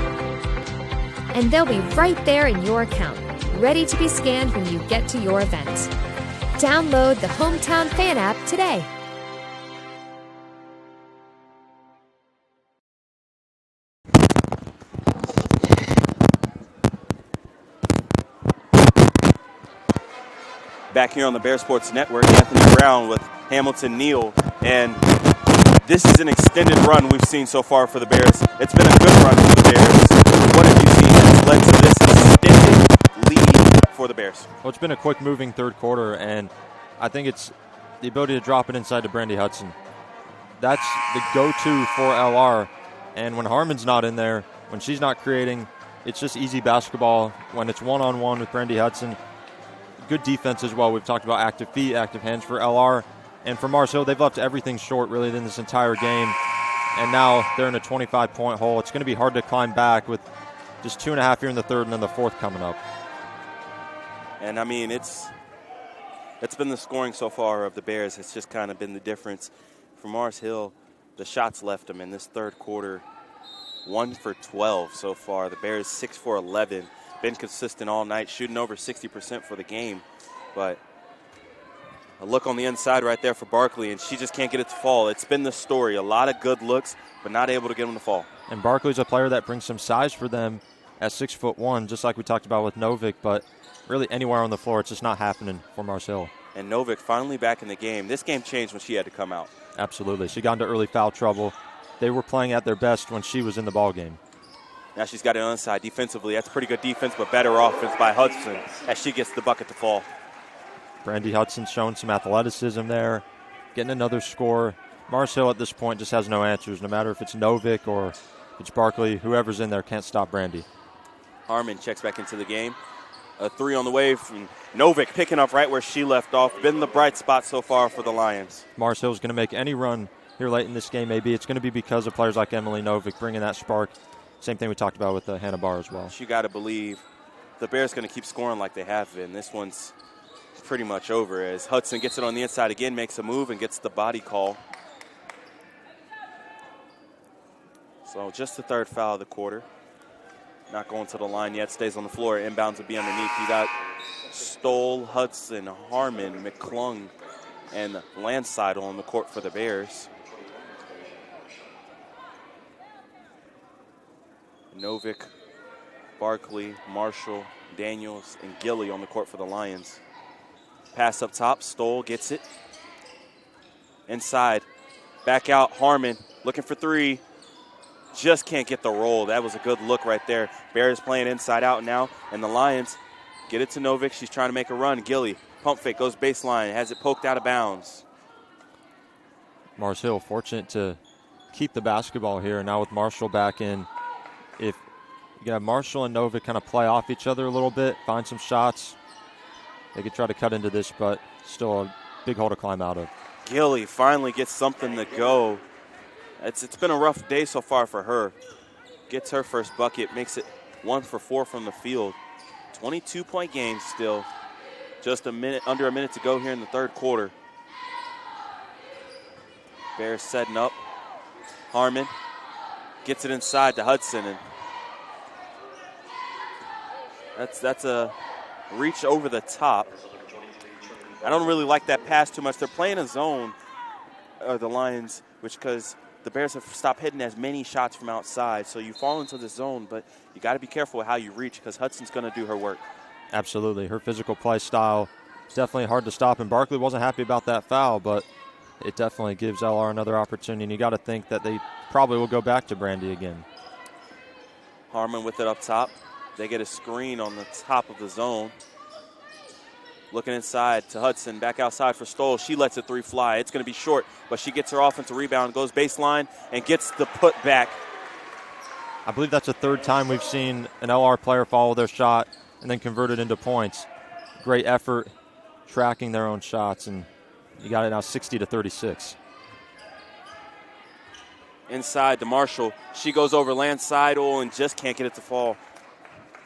and they'll be right there in your account, ready to be scanned when you get to your event. Download the Hometown Fan app today. Back here on the Bear Sports Network, Anthony Brown with Hamilton Neal, and this is an extended run we've seen so far for the Bears. It's been a good run for the Bears. What have you seen that's led to this extended lead for the Bears? Well, it's been a quick moving third quarter, and I think it's the ability to drop it inside to Brandy Hudson. That's the go-to for LR, and when Harmon's not in there, when she's not creating, it's just easy basketball. When it's one-on-one with Brandy Hudson, good defense as well. We've talked about active feet, active hands for LR. And for Mars Hill, they've left everything short really in this entire game. And now they're in a 25-point hole. It's going to be hard to climb back with just 2.5 here in the third and then the fourth coming up. And, I mean, it's been the scoring so far of the Bears. It's just kind of been the difference. For Mars Hill, the shots left them in this third quarter. 1 for 12 so far. The Bears 6 for 11. Been consistent all night, shooting over 60% for the game. But a look on the inside right there for Barkley, and she just can't get it to fall. It's been the story. A lot of good looks, but not able to get them to fall. And Barkley's a player that brings some size for them at 6'1", just like we talked about with Novick, but really anywhere on the floor, it's just not happening for Mars Hill. And Novick finally back in the game. This game changed when she had to come out. Absolutely. She got into early foul trouble. They were playing at their best when she was in the ball game. Now she's got it on the side defensively. That's pretty good defense, but better offense by Hudson as she gets the bucket to fall. Brandy Hudson showing some athleticism there, getting another score. Mars Hill at this point just has no answers. No matter if it's Novick or if it's Barkley, whoever's in there can't stop Brandy. Harmon checks back into the game. A three on the way from Novick, picking up right where she left off. Been the bright spot so far for the Lions. Mars Hill's going to make any run here late in this game. Maybe it's going to be because of players like Emily Novick bringing that spark. Same thing we talked about with Hannah Barr as well. You got to believe the Bears going to keep scoring like they have been. This one's pretty much over as Hudson gets it on the inside again, makes a move, and gets the body call. So just the third foul of the quarter. Not going to the line yet, stays on the floor. Inbounds will be underneath. You got Stoll, Hudson, Harmon, McClung, and Landseidel on the court for the Bears. Novick, Barkley, Marshall, Daniels, and Gilly on the court for the Lions. Pass up top, Stoll gets it. Inside, back out, Harmon looking for three. Just can't get the roll. That was a good look right there. Bears playing inside out now, and the Lions get it to Novick. She's trying to make a run. Gilly, pump fake, goes baseline, has it poked out of bounds. Mars Hill fortunate to keep the basketball here. Now with Marshall back in, if you can have Marshall and Novick kind of play off each other a little bit, find some shots, they could try to cut into this, but still a big hole to climb out of. Gilly finally gets something to go. It's been a rough day so far for her. Gets her first bucket, makes it 1 for 4 from the field. 22-point game still. Just under a minute to go here in the third quarter. Bears setting up. Harmon gets it inside to Hudson, and that's a reach over the top. I don't really like that pass too much. They're playing a zone, the Lions, because the Bears have stopped hitting as many shots from outside. So you fall into the zone, but you got to be careful with how you reach because Hudson's going to do her work. Absolutely. Her physical play style is definitely hard to stop, and Barkley wasn't happy about that foul, but it definitely gives LR another opportunity, and you got to think that they probably will go back to Brandy again. Harmon with it up top. They get a screen on the top of the zone. Looking inside to Hudson, back outside for Stoll. She lets a three fly. It's going to be short, but she gets her offensive rebound, goes baseline, and gets the put back. I believe that's the third time we've seen an LR player follow their shot and then convert it into points. Great effort tracking their own shots, and you got it now 60-36. Inside to Marshall. She goes over landside and just can't get it to fall.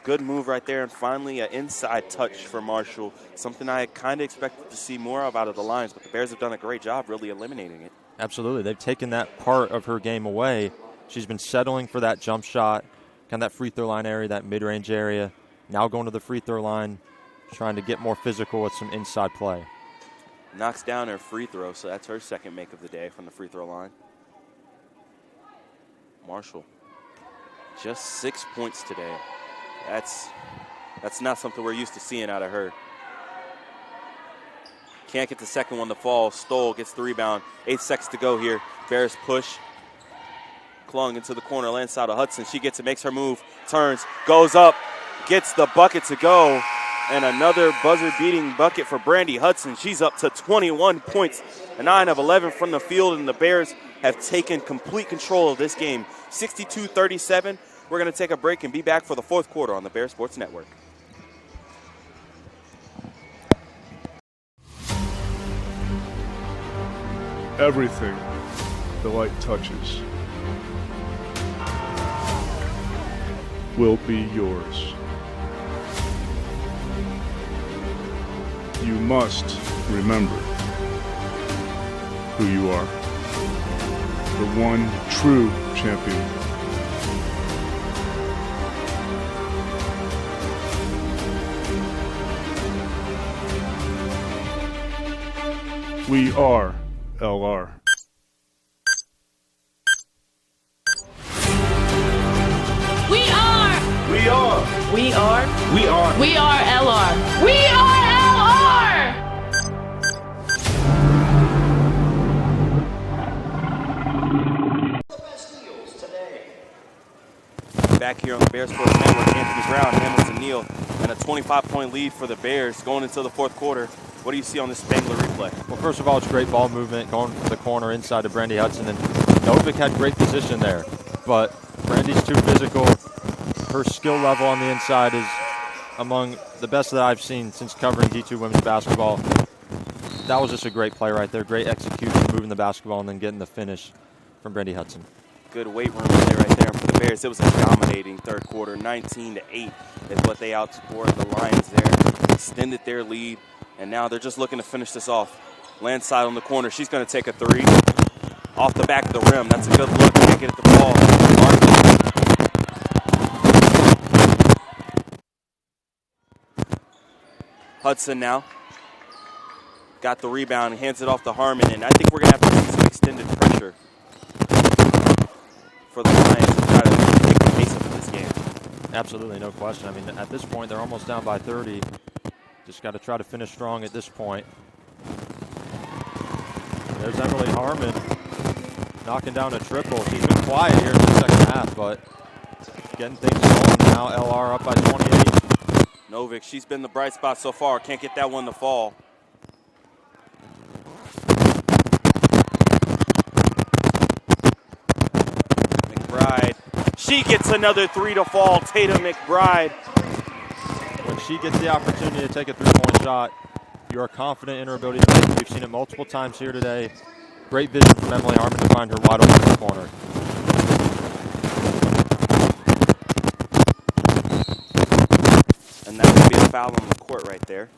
Good move right there, and finally an inside touch for Marshall. Something I kind of expected to see more of out of the Lions, but the Bears have done a great job really eliminating it. Absolutely. They've taken that part of her game away. She's been settling for that jump shot, kind of that free throw line area, that mid-range area. Now going to the free throw line, trying to get more physical with some inside play. Knocks down her free throw, so that's her second make of the day from the free throw line. Marshall, just 6 points today. That's not something we're used to seeing out of her. Can't get the second one to fall. Stoll gets the rebound. 8 seconds to go here. Bears push. Klung into the corner, lands out of Hudson. She gets it, makes her move, turns, goes up, gets the bucket to go. And another buzzer-beating bucket for Brandy Hudson. She's up to 21 points, 9 of 11 from the field, and the Bears have taken complete control of this game. 62-37. We're going to take a break and be back for the fourth quarter on the Bear Sports Network. Everything the light touches will be yours. You must remember who you are. The one true champion. We are LR. We are. We are. We are. We are. We are LR. We are LR. Back here on the Bears Sports Network, Anthony Brown, Hamilton Neal, and a 25-point lead for the Bears going into the fourth quarter. What do you see on this Spangler replay? Well, first of all, it's great ball movement going from the corner inside to Brandy Hudson, and Novick had great position there, but Brandy's too physical. Her skill level on the inside is among the best that I've seen since covering D2 women's basketball. That was just a great play right there, great execution, moving the basketball and then getting the finish from Brandy Hudson. Good weight room play right there for the Bears. It was a dominating third quarter. 19-8 is what they outscored the Lions there, extended their lead, and now they're just looking to finish this off. Landside on the corner. She's going to take a three. Off the back of the rim. That's a good look. Can't get it to fall. Hudson now. Got the rebound. Hands it off to Harmon, and I think we're going to have to see some extended pressure for the Lions to try to take the pace up in this game. Absolutely, no question. I mean, at this point, they're almost down by 30. Just got to try to finish strong at this point. There's Emily Harmon knocking down a triple. She's been quiet here in the second half, but getting things going now. LR up by 28. Novick, she's been the bright spot so far. Can't get that one to fall. McBride. She gets another three to fall. Tatum McBride. When she gets the opportunity to take a three-point shot, you are confident in her ability to make it. We've seen it multiple times here today. Great vision from Emily Harmon to find her wide open in the corner. And that will foul on the court right there.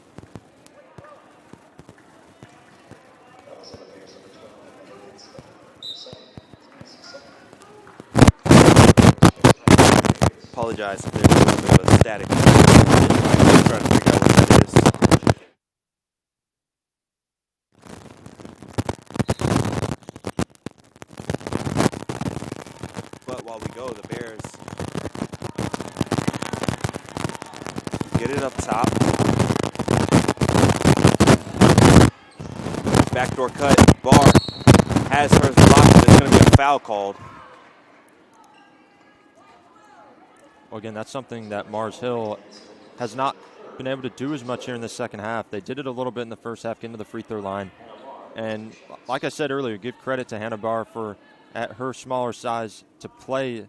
Apologize if there's a little bit of a static. I'm trying to figure out what that is. But while we go, the Bears get it up top. Backdoor cut. Barr has hers blocked, but it's going to be a foul called. Well, again, that's something that Mars Hill has not been able to do as much here in the second half. They did it a little bit in the first half, getting to the free throw line. And like I said earlier, give credit to Hannah Barr for, at her smaller size, to play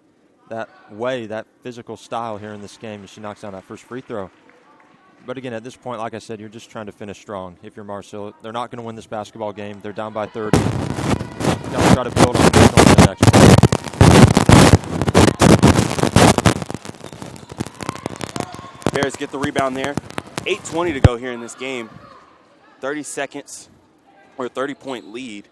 that way, that physical style here in this game, and she knocks down that first free throw. But again, at this point, like I said, you're just trying to finish strong. If you're Mars Hill, they're not going to win this basketball game. They're down by 30. You've got to try to build on this going to the next one. Bears get the rebound there. 8:20 to go here in this game. 30 seconds or 30-point lead.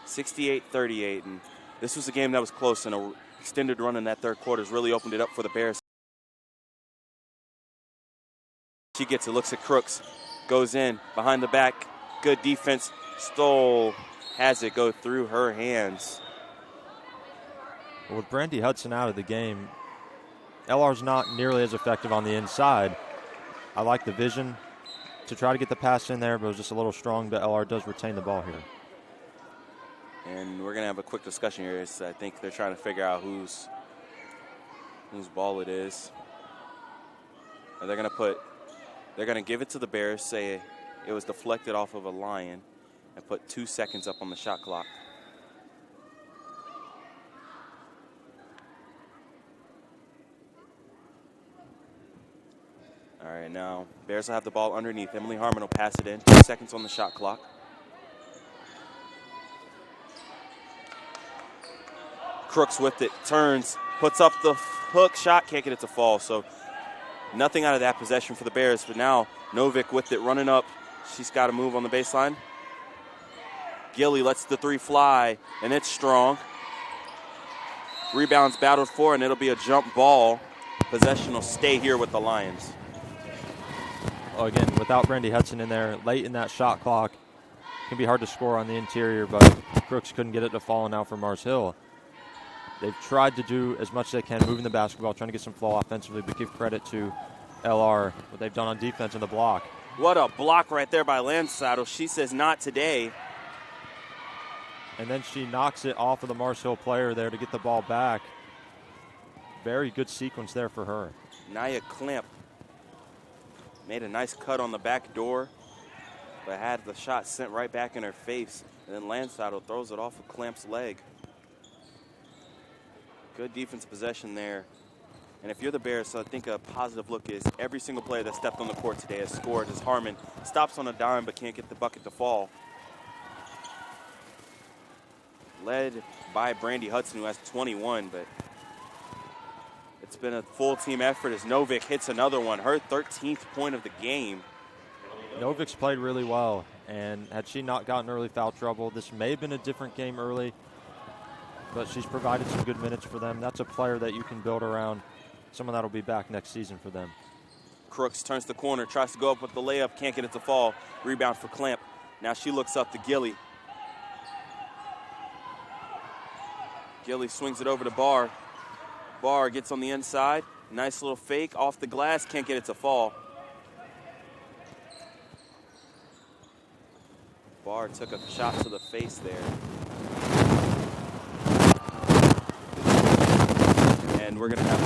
68-38. And this was a game that was close, and an extended run in that third quarter has really opened it up for the Bears. She gets it, looks at Crooks, goes in, behind the back. Good defense. Stoll has it go through her hands. Well, with Brandy Hudson out of the game, LR's not nearly as effective on the inside. I like the vision to try to get the pass in there, but it was just a little strong, but LR does retain the ball here. And we're going to have a quick discussion here. I think they're trying to figure out whose ball it is. And they're going to give it to the Bears, say it was deflected off of a Lion, and put 2 seconds up on the shot clock. All right, now Bears will have the ball underneath. Emily Harmon will pass it in. 2 seconds on the shot clock. Crooks with it, turns, puts up the hook shot, can't get it to fall. So nothing out of that possession for the Bears. But now Novick with it, running up. She's got to move on the baseline. Gilly lets the three fly, and it's strong. Rebounds battled for, and it'll be a jump ball. Possession will stay here with the Lions. Well, again, without Brandy Hudson in there, late in that shot clock, it can be hard to score on the interior, but Crooks couldn't get it to fall now for Mars Hill. They've tried to do as much as they can, moving the basketball, trying to get some flow offensively, but give credit to LR, what they've done on defense in the block. What a block right there by Landsaddle. She says not today. And then she knocks it off of the Mars Hill player there to get the ball back. Very good sequence there for her. Nia Clamp made a nice cut on the back door, but had the shot sent right back in her face. And then Landsaddle throws it off of Clamp's leg. Good defense possession there. And if you're the Bears, so I think a positive look is every single player that stepped on the court today has scored. As Harmon stops on a dime but can't get the bucket to fall. Led by Brandy Hudson, who has 21, but it's been a full team effort as Novick hits another one, her 13th point of the game. Novick's played really well, and had she not gotten early foul trouble, this may have been a different game early, but she's provided some good minutes for them. That's a player that you can build around, someone that will be back next season for them. Crooks turns the corner, tries to go up with the layup, can't get it to fall. Rebound for Clamp. Now she looks up to Gilly. Gilly swings it over to Barr. Barr gets on the inside. Nice little fake off the glass. Can't get it to fall. Barr took a shot to the face there. And we're gonna have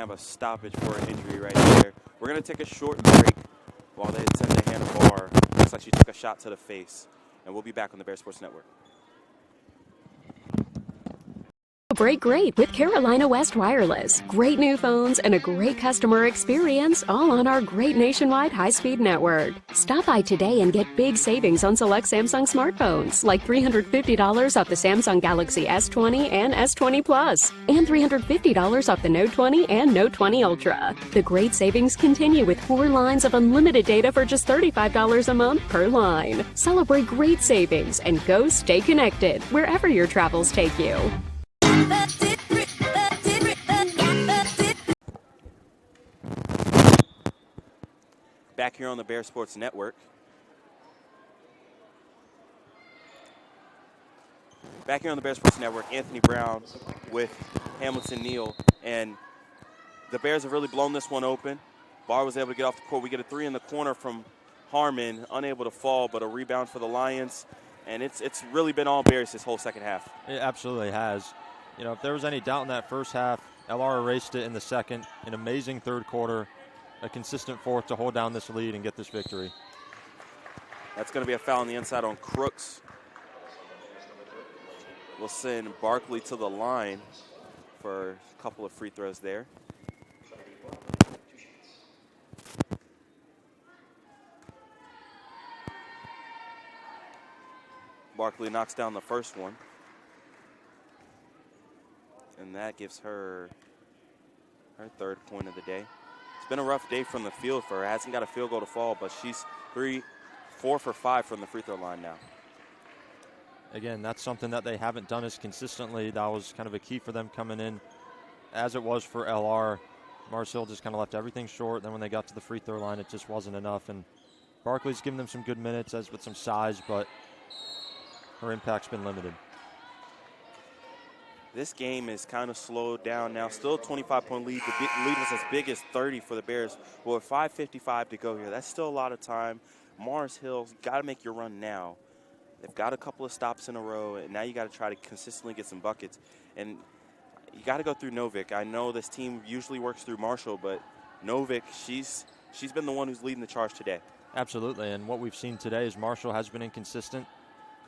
a stoppage for an injury right there. We're gonna take a short break while they attend to Hannah Barr. Looks like she took a shot to the face. And we'll be back on the Bear Sports Network. Celebrate great with Carolina West Wireless. Great new phones and a great customer experience, all on our great nationwide high-speed network. Stop by today and get big savings on select Samsung smartphones, like $350 off the Samsung Galaxy S20 and S20 Plus, and $350 off the Note 20 and Note 20 Ultra. The great savings continue with 4 lines of unlimited data for just $35 a month per line. Celebrate great savings and go stay connected wherever your travels take you. Back here on the Bear Sports Network. Back here on the Bear Sports Network, Anthony Brown with Hamilton Neal. And the Bears have really blown this one open. Barr was able to get off the court. We get a 3 in the corner from Harmon, unable to fall, but a rebound for the Lions. And it's really been all Bears this whole second half. It absolutely has. You know, if there was any doubt in that first half, LR erased it in the second. An amazing third quarter, a consistent fourth to hold down this lead and get this victory. That's going to be a foul on the inside on Crooks. We'll send Barkley to the line for a couple of free throws there. Barkley knocks down the first one. And that gives her her third point of the day. It's been a rough day from the field for her. Hasn't got a field goal to fall, but she's 4 for 5 from the free throw line now. Again, that's something that they haven't done as consistently. That was kind of a key for them coming in, as it was for LR. Mars Hill just kind of left everything short. Then when they got to the free throw line, it just wasn't enough. And Barkley's given them some good minutes as with some size, but her impact's been limited. This game is kind of slowed down now. Still a 25-point lead. The lead was as big as 30 for the Bears. Well, with 5:55 to go here, that's still a lot of time. Mars Hill's got to make your run now. They've got a couple of stops in a row, and now you got to try to consistently get some buckets. And you got to go through Novick. I know this team usually works through Marshall, but Novick, she's been the one who's leading the charge today. Absolutely, and what we've seen today is Marshall has been inconsistent.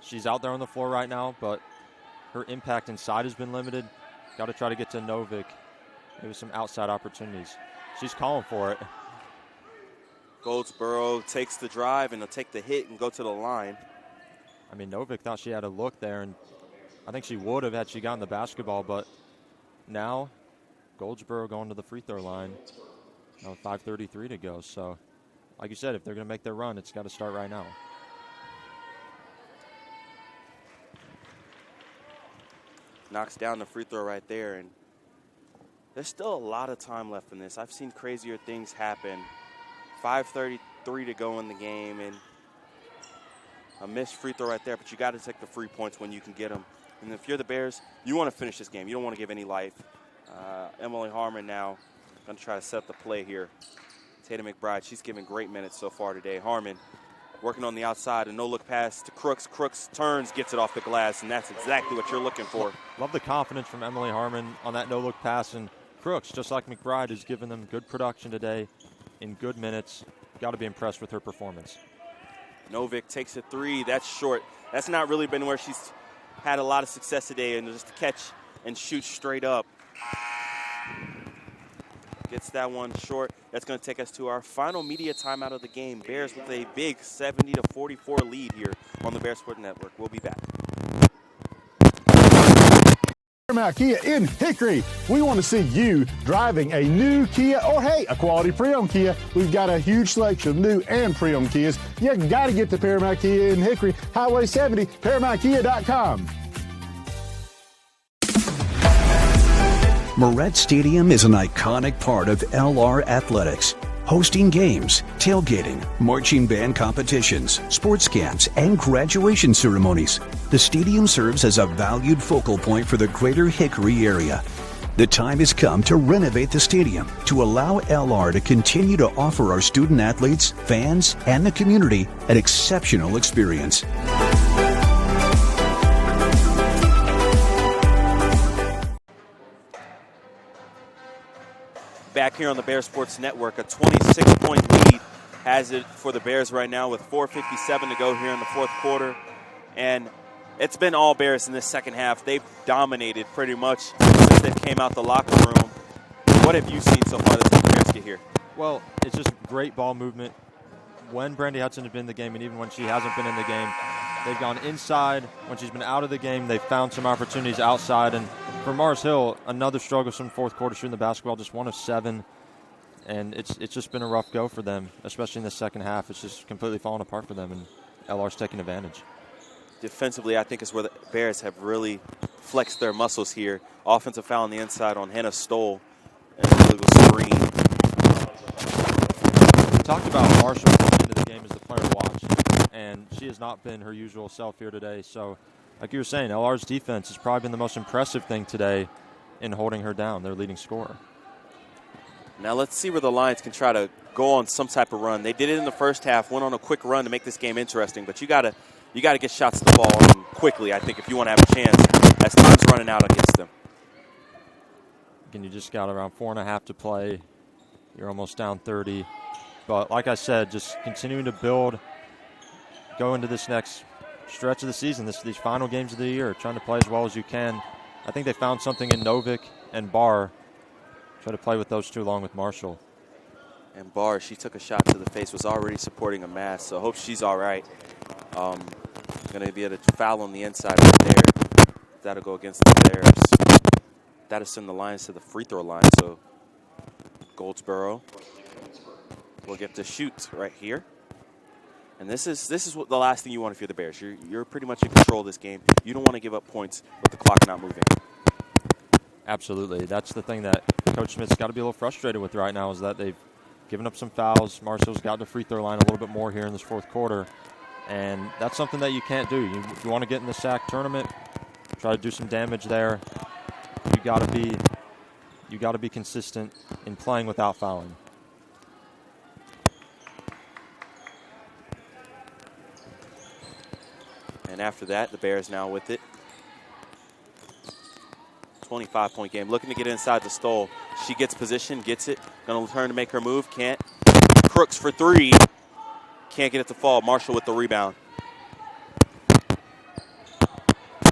She's out there on the floor right now, but her impact inside has been limited. Got to try to get to Novick. Maybe some outside opportunities. She's calling for it. Goldsboro takes the drive, and they'll take the hit and go to the line. I mean, Novick thought she had a look there, and I think she would have had she gotten the basketball, but now Goldsboro going to the free throw line. Now 5:33 to go. So, like you said, if they're going to make their run, it's got to start right now. Knocks down the free throw right there, and there's still a lot of time left in this. I've seen crazier things happen. 5:33 to go in the game, and a missed free throw right there, but you got to take the free points when you can get them. And if you're the Bears, you want to finish this game. You don't want to give any life. Emily Harmon now going to try to set up the play here. Tatum McBride, she's given great minutes so far today. Harmon working on the outside, a no-look pass to Crooks. Crooks turns, gets it off the glass, and that's exactly what you're looking for. Love the confidence from Emily Harmon on that no-look pass, and Crooks, just like McBride, has given them good production today in good minutes. Got to be impressed with her performance. Novick takes a 3. That's short. That's not really been where she's had a lot of success today, and just catch and shoot straight up. Gets that one short. That's going to take us to our final media timeout of the game. Bears with a big 70-44 lead here on the Bear Sport Network. We'll be back. Paramount Kia in Hickory. We want to see you driving a new Kia or, hey, a quality pre-owned Kia. We've got a huge selection of new and pre-owned Kias. You got to get to Paramount Kia in Hickory, Highway 70, ParamountKia.com. Moret Stadium is an iconic part of LR athletics, hosting games, tailgating, marching band competitions, sports camps, and graduation ceremonies. The stadium serves as a valued focal point for the greater Hickory area. The time has come to renovate the stadium to allow LR to continue to offer our student athletes, fans, and the community an exceptional experience. Back here on the Bear Sports Network, a 26-point lead has it for the Bears right now with 4:57 to go here in the fourth quarter. And It's been all Bears in this second half. They've dominated pretty much since they came out the locker room. What have you seen so far this Bears get here? Well, it's just great ball movement. When Brandy Hudson has been in the game, and even when she hasn't been in the game, they've gone inside. When she's been out of the game, they've found some opportunities outside. And for Mars Hill, another struggle from fourth quarter shooting the basketball, just 1 of 7. And it's just been a rough go for them, especially in the second half. It's just completely fallen apart for them, and LR's taking advantage. Defensively, I think is where the Bears have really flexed their muscles here. Offensive foul on the inside on Hannah Stoll and an illegal screen. We talked about Marshall coming into the game as the player to watch, and she has not been her usual self here today. So, like you were saying, LR's defense has probably been the most impressive thing today in holding her down, their leading scorer. Now let's see where the Lions can try to go on some type of run. They did it in the first half, went on a quick run to make this game interesting, but you gotta get shots to the ball quickly, I think, if you want to have a chance as time's running out against them. Again, you just got around 4.5 to play. You're almost down 30. But like I said, just continuing to build, go into this next stretch of the season, these final games of the year, trying to play as well as you can. I think they found something in Novick and Barr. Try to play with those two along with Marshall. And Barr, she took a shot to the face, was already supporting a mass, so hope she's all right. Going to be able to foul on the inside right there. That'll go against the Bears. That'll send the Lions to the free throw line, so Goldsboro will get to shoot right here. And this is what the last thing you want if you're the Bears. You're pretty much in control of this game. You don't want to give up points with the clock not moving. Absolutely. That's the thing that Coach Smith's got to be a little frustrated with right now, is that they've given up some fouls. Marshall's got the free throw line a little bit more here in this fourth quarter. And that's something that you can't do. If you want to get in the SAC tournament, try to do some damage there. You got to be consistent in playing without fouling. And after that, the Bears now with it. 25-point game. Looking to get inside the Stoll. She gets position, gets it. Going to turn to make her move. Can't. Crooks for 3. Can't get it to fall. Marshall with the rebound.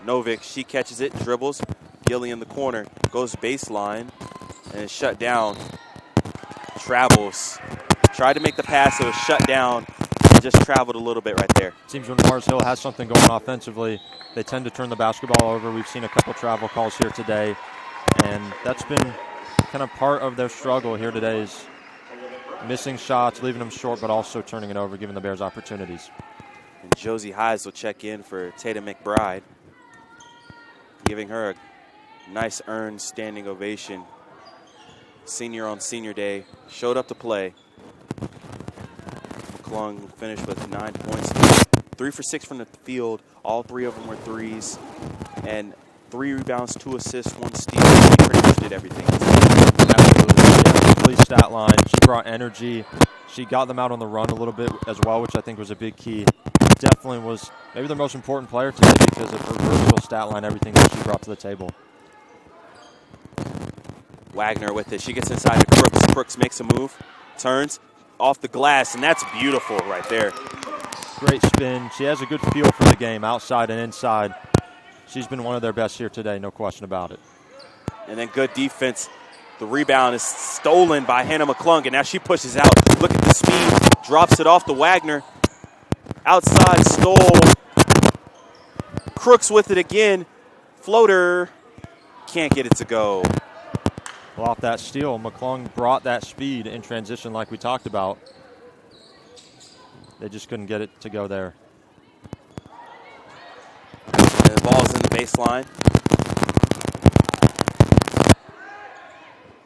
Novick, she catches it, dribbles. Gilly in the corner. Goes baseline and is shut down. Travels. Tried to make the pass. It was shut down. Just traveled a little bit right there. Seems when Mars Hill has something going offensively, they tend to turn the basketball over. We've seen a couple travel calls here today, and that's been kind of part of their struggle here today, is missing shots, leaving them short, but also turning it over, giving the Bears opportunities. And Josie Highs will check in for Tatum McBride, giving her a nice earned standing ovation. Senior on senior day, showed up to play. McClung finished with 9 points. 3 for 6 from the field. All 3 of them were threes. And 3 rebounds, 2 assists, 1 steal. She pretty much did everything. Absolutely. Yeah, complete stat line. She brought energy. She got them out on the run a little bit as well, which I think was a big key. Definitely was maybe their most important player today because of her versatile stat line, everything that she brought to the table. Wagner with it. She gets inside to Crooks. Crooks makes a move. Turns. Off the glass, and that's beautiful right there. Great spin. She has a good feel for the game, outside and inside. She's been one of their best here today, no question about it. And then good defense. The rebound is stolen by Hannah McClung, and now she pushes out. Look at the speed. Drops it off to Wagner. Outside, Stoll. Crooks with it again. Floater. Can't get it to go. Well, off that steal, McClung brought that speed in transition like we talked about. They just couldn't get it to go there. And the ball's in the baseline.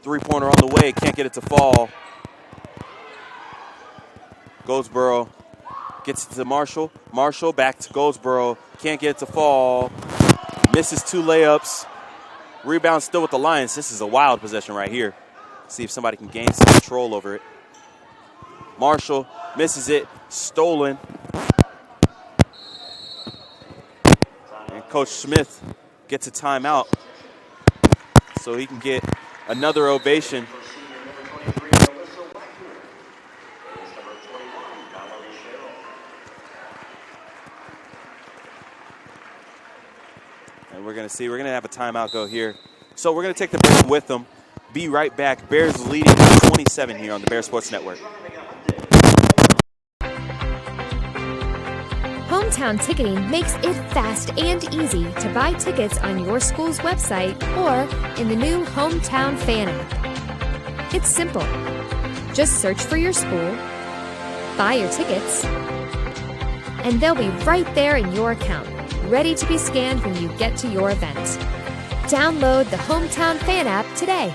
3-pointer on the way. Can't get it to fall. Goldsboro gets it to Marshall. Marshall back to Goldsboro. Can't get it to fall. Misses 2 layups. Rebound still with the Lions. This is a wild possession right here. See if somebody can gain some control over it. Marshall misses it. Stolen. And Coach Smith gets a timeout so he can get another ovation. And we're going to see. We're going to have a timeout go here. So we're going to take the break with them. Be right back. Bears leading 27 here on the Bears Sports Network. Hometown Ticketing makes it fast and easy to buy tickets on your school's website or in the new Hometown Fan app. It's simple. Just search for your school, buy your tickets, and they'll be right there in your account, ready to be scanned when you get to your event. Download the Hometown Fan app today.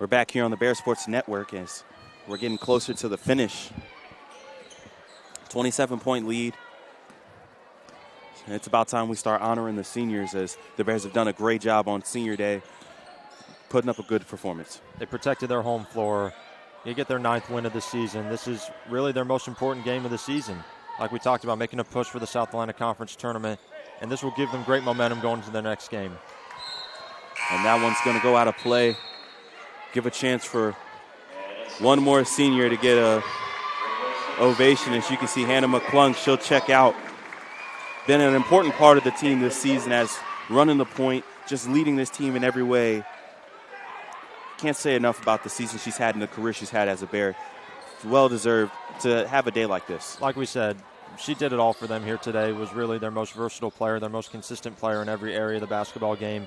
We're back here on the Bears Sports Network as we're getting closer to the finish. 27-point lead. And it's about time we start honoring the seniors, as the Bears have done a great job on Senior Day, putting up a good performance. They protected their home floor. They get their 9th win of the season. This is really their most important game of the season. Like we talked about, making a push for the South Atlantic Conference tournament, and this will give them great momentum going into the next game. And that one's going to go out of play. Give a chance for one more senior to get a ovation. As you can see, Hannah McClung, she'll check out. Been an important part of the team this season as running the point, just leading this team in every way. Can't say enough about the season she's had and the career she's had as a Bear. Well-deserved to have a day like this. Like we said, she did it all for them here today. Was really their most versatile player, their most consistent player in every area of the basketball game.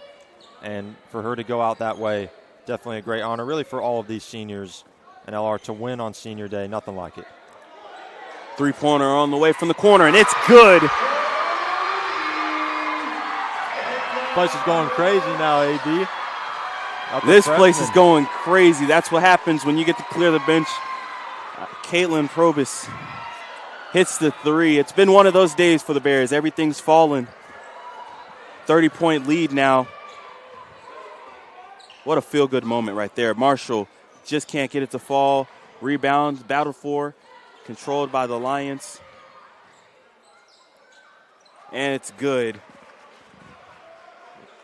And for her to go out that way, definitely a great honor, really, for all of these seniors and LR to win on Senior Day. Nothing like it. Three-pointer on the way from the corner, and it's good. Place is going crazy now, AB. This place is going crazy. That's what happens when you get to clear the bench. Caitlin Probus hits the three. It's been one of those days for the Bears. Everything's fallen. 30-point lead now. What a feel-good moment right there. Marshall just can't get it to fall. Rebound, battle for, controlled by the Lions. And it's good.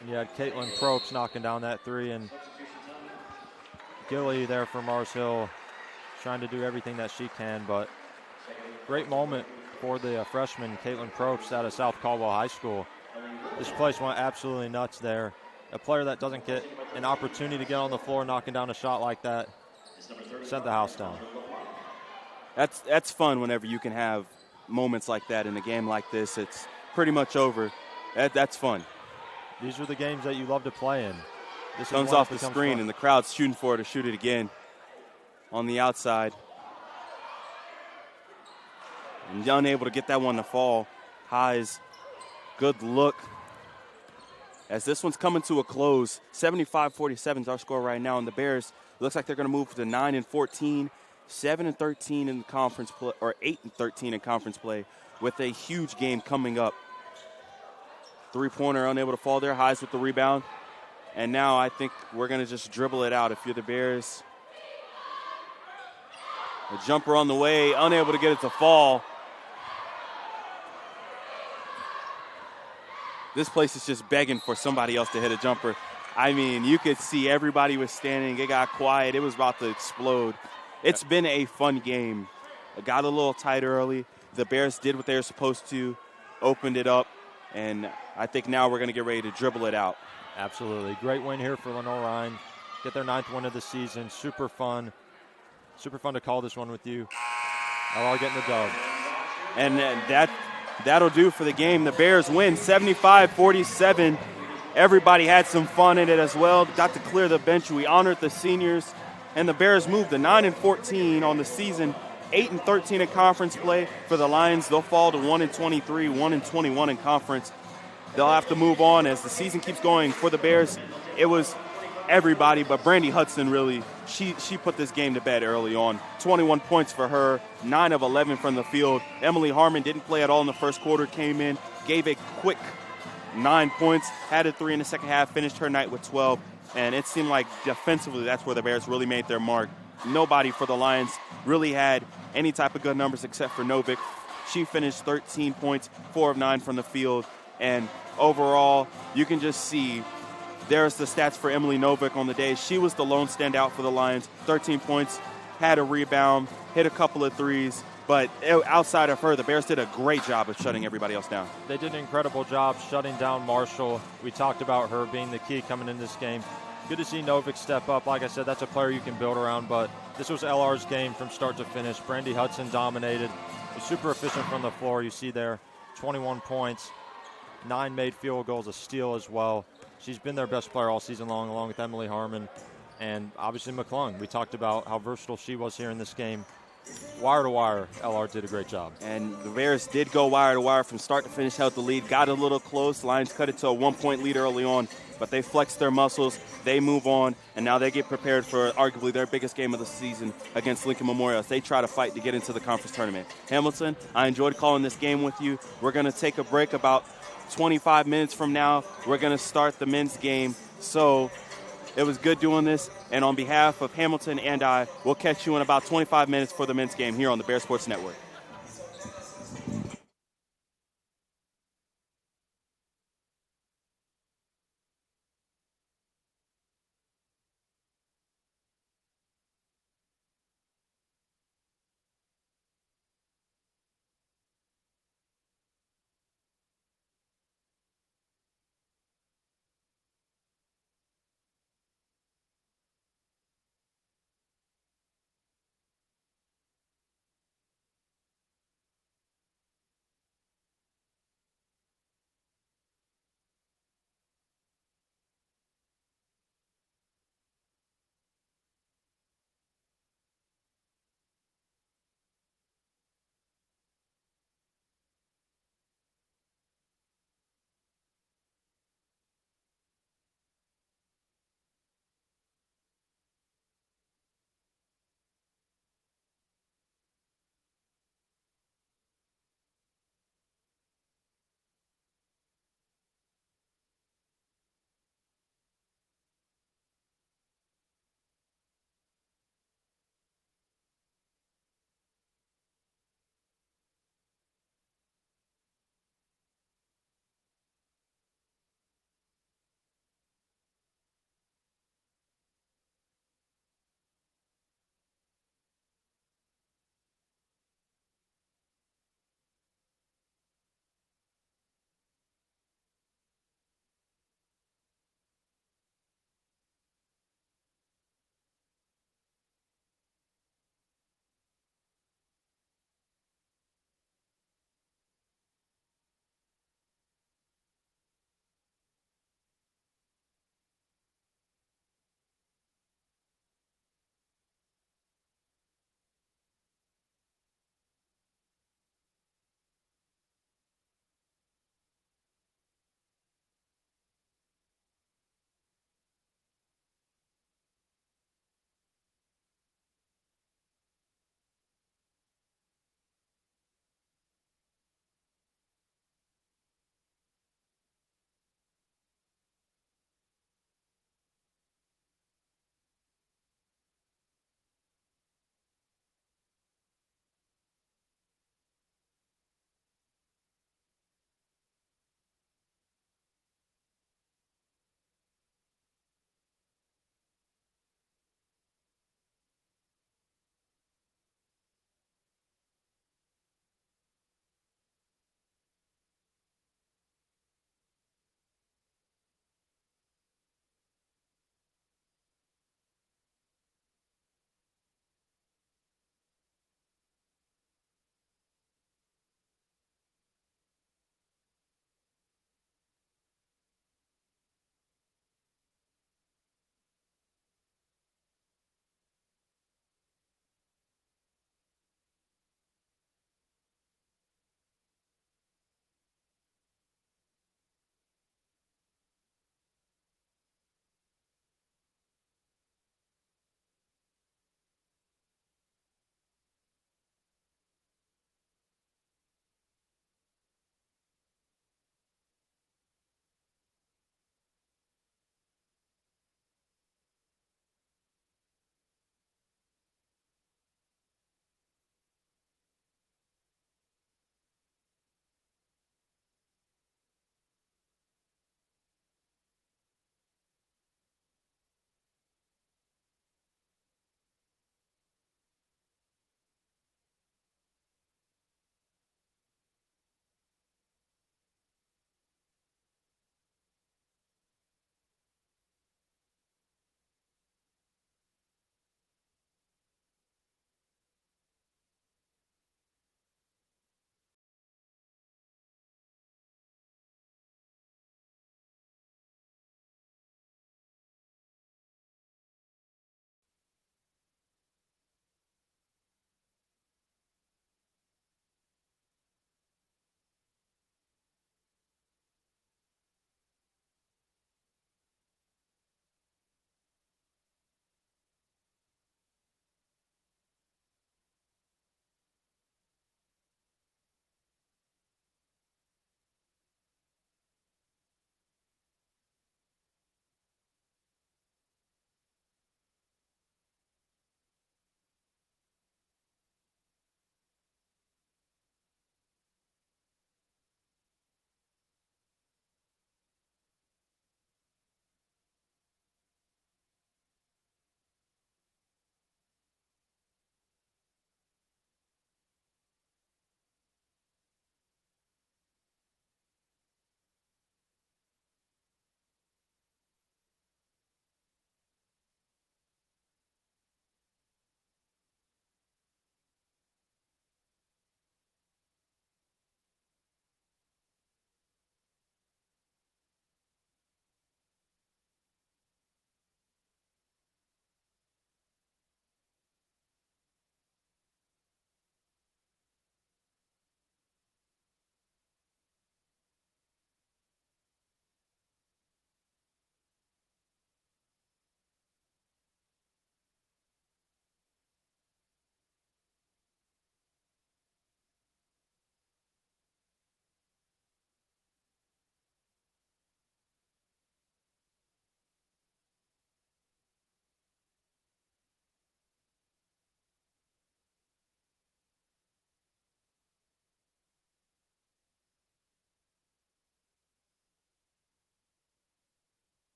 And you had Caitlin Probst knocking down that three, and Gilly there for Mars Hill trying to do everything that she can, but great moment for the freshman Caitlin Probst out of South Caldwell High School. This place went absolutely nuts there. A player that doesn't get an opportunity to get on the floor knocking down a shot like that sent the house down. That's fun whenever you can have moments like that in a game like this. It's pretty much over. That's fun. These are the games that you love to play in. This comes off the screen, fun. And the crowd's shooting for her to shoot it again on the outside. And unable to get that one to fall. Highs, good look. As this one's coming to a close, 75-47 is our score right now, and the Bears looks like they're going to move to 9-14, 7-13 in conference play, or 8-13 in conference play, with a huge game coming up. Three-pointer unable to fall there. Highs with the rebound, and now I think we're going to just dribble it out if you're the Bears. A jumper on the way, unable to get it to fall. This place is just begging for somebody else to hit a jumper. I mean, you could see everybody was standing. It got quiet. It was about to explode. It's been a fun game. It got a little tight early. The Bears did what they were supposed to, opened it up, and I think now we're going to get ready to dribble it out. Absolutely. Great win here for Lenoir-Rhyne. Get their 9th win of the season. Super fun. Super fun to call this one with you. LR getting the dub. And that'll do for the game. The Bears win 75-47. Everybody had some fun in it as well. Got to clear the bench. We honored the seniors. And the Bears moved to 9-14 on the season, 8-13 in conference play. For the Lions, they'll fall to 1-23, 1-21 in conference. They'll have to move on as the season keeps going. For the Bears, it was everybody, but Brandy Hudson really, she put this game to bed early on. 21 points for her, 9 of 11 from the field. Emily Harmon didn't play at all in the first quarter, came in, gave a quick 9 points, had a 3 in the second half, finished her night with 12, and it seemed like defensively that's where the Bears really made their mark. Nobody for the Lions really had any type of good numbers except for Novick. She finished 13 points, 4 of 9 from the field, and overall, you can just see there's the stats for Emily Novick on the day. She was the lone standout for the Lions. 13 points, had a rebound, hit a couple of threes. But outside of her, the Bears did a great job of shutting everybody else down. They did an incredible job shutting down Marshall. We talked about her being the key coming in this game. Good to see Novick step up. Like I said, that's a player you can build around. But this was LR's game from start to finish. Brandy Hudson dominated. Was super efficient from the floor. You see there, 21 points, 9 made field goals, a steal as well. She's been their best player all season long, along with Emily Harmon and obviously McClung. We talked about how versatile she was here in this game. Wire to wire, LR did a great job. And the Bears did go wire to wire from start to finish, held the lead, got a little close. Lions cut it to a 1-point lead early on, but they flexed their muscles, they move on, and now they get prepared for arguably their biggest game of the season against Lincoln Memorial as they try to fight to get into the conference tournament. Hamilton, I enjoyed calling this game with you. We're going to take a break about 25 minutes from now. We're going to start the men's game. So it was good doing this. And on behalf of Hamilton and I, we'll catch you in about 25 minutes for the men's game here on the Bear Sports Network.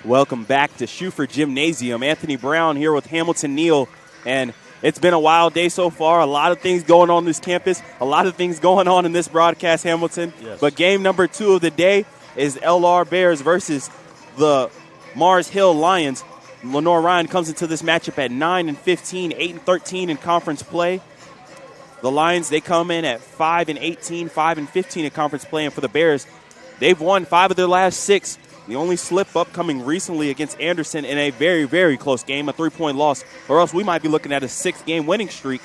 Welcome back to Schuford Gymnasium. Anthony Brown here with Hamilton Neal, and it's been a wild day so far. A lot of things going on this campus, a lot of things going on in this broadcast, Hamilton. Yes. But game number 2 of the day is LR Bears versus the Mars Hill Lions. Lenoir-Rhyne comes into this matchup at 9-15, 8-13 in conference play. The Lions, they come in at 5-18, 5-15 in conference play, and for the Bears, they've won 5 of their last 6. The only slip up coming recently against Anderson in a very, very close game, a 3-point loss, or else we might be looking at a 6-game winning streak.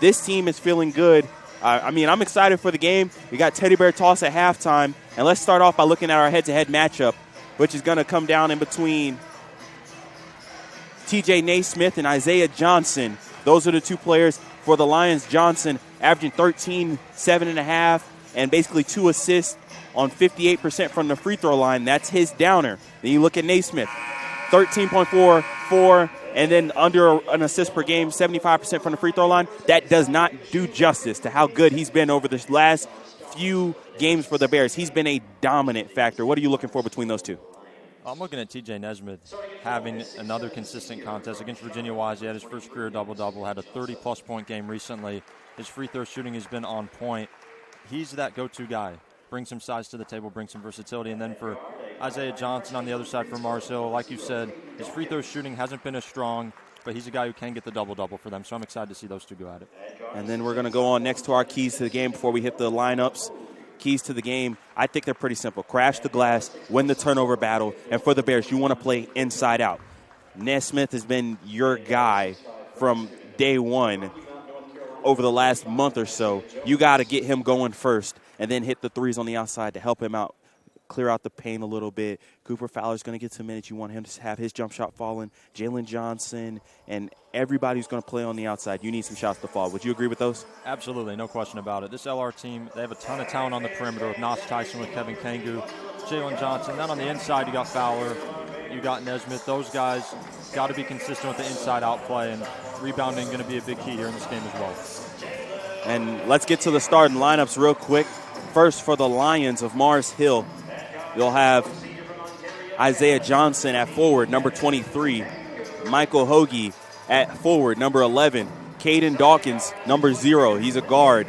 This team is feeling good. I'm excited for the game. We got Teddy Bear Toss at halftime, and let's start off by looking at our head-to-head matchup, which is going to come down in between TJ Naismith and Isaiah Johnson. Those are the 2 players for the Lions. Johnson averaging 13, 7.5, and basically 2 assists on 58% from the free throw line. That's his downer. Then you look at Naismith, 13.4, 4, and then under an assist per game, 75% from the free throw line. That does not do justice to how good he's been over the last few games for the Bears. He's been a dominant factor. What are you looking for between those 2? I'm looking at TJ Naismith having another consistent contest against Virginia Wise. He had his first career double-double, had a 30-plus point game recently. His free throw shooting has been on point. He's that go-to guy. Bring some size to the table, bring some versatility. And then for Isaiah Johnson on the other side for Mars Hill, like you said, his free throw shooting hasn't been as strong, but he's a guy who can get the double-double for them. So I'm excited to see those 2 go at it. And then we're going to go on next to our keys to the game before we hit the lineups. Keys to the game, I think they're pretty simple. Crash the glass, win the turnover battle, and for the Bears, you want to play inside out. Naismith has been your guy from day one over the last month or so. You got to get him going first and then hit the threes on the outside to help him out, clear out the paint a little bit. Cooper Fowler's going to get some minutes. You want him to have his jump shot falling. Jalen Johnson and everybody who's going to play on the outside, you need some shots to fall. Would you agree with those? Absolutely, no question about it. This LR team, they have a ton of talent on the perimeter with Nas Tyson, with Kevin Kangu, Jalen Johnson. Then on the inside, you got Fowler, you got Naismith. Those guys got to be consistent with the inside-out play, and rebounding going to be a big key here in this game as well. And let's get to the starting lineups real quick. First, for the Lions of Mars Hill, you'll have Isaiah Johnson at forward, number 23. Michael Hoagie at forward, number 11. Caden Dawkins, number 0. He's a guard.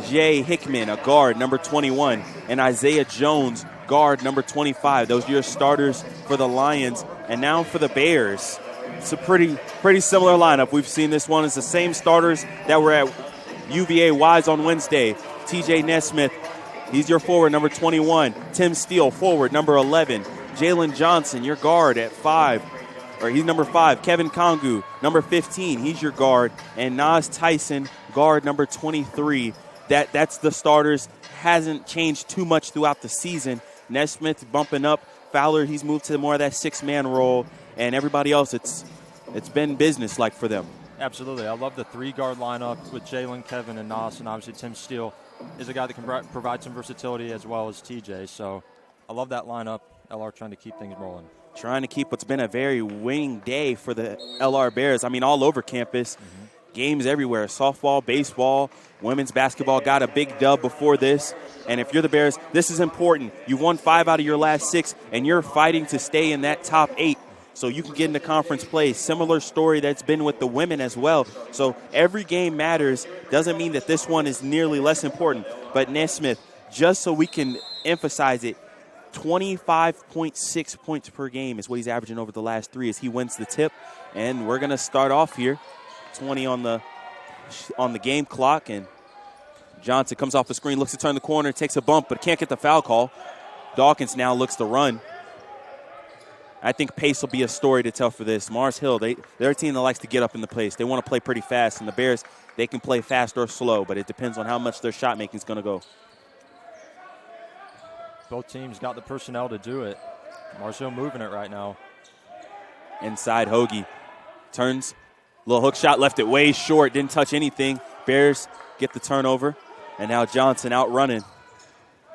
Jay Hickman, a guard, number 21. And Isaiah Jones, guard, number 25. Those are your starters for the Lions. And now for the Bears. It's a pretty similar lineup. We've seen this one. It's the same starters that were at UVA Wise on Wednesday. TJ Naismith, he's your forward, number 21. Tim Steele, forward, number 11. Jalen Johnson, your guard at 5. Or he's number 5. Kevin Kangu, number 15. He's your guard. And Nas Tyson, guard, number 23. That's the starters. Hasn't changed too much throughout the season. Naismith bumping up. Fowler, he's moved to more of that 6-man role. And everybody else, it's been business-like for them. Absolutely. I love the 3-guard lineup with Jalen, Kevin, and Nas, and obviously Tim Steele is a guy that can provide some versatility as well as TJ. So I love that lineup. LR trying to keep things rolling. Trying to keep what's been a very winning day for the LR Bears. I mean, all over campus. Games everywhere. Softball, baseball, women's basketball got a big dub before this. And if you're the Bears, this is important. You've won 5 out of your last 6, and you're fighting to stay in that top 8 so you can get into conference play. Similar story that's been with the women as well. So every game matters. Doesn't mean that this one is nearly less important. But Naismith, just so we can emphasize it, 25.6 points per game is what he's averaging over the last 3 as he wins the tip. And we're going to start off here. 20 on the game clock, and Johnson comes off the screen, looks to turn the corner, takes a bump, but can't get the foul call. Dawkins now looks to run. I think pace will be a story to tell for this. Mars Hill, they're a team that likes to get up in the pace. They want to play pretty fast, and the Bears, they can play fast or slow, but it depends on how much their shot making is going to go. Both teams got the personnel to do it. Mars Hill moving it right now. Inside, Hoagie turns. Little hook shot, left it way short, didn't touch anything. Bears get the turnover. And now Johnson out running.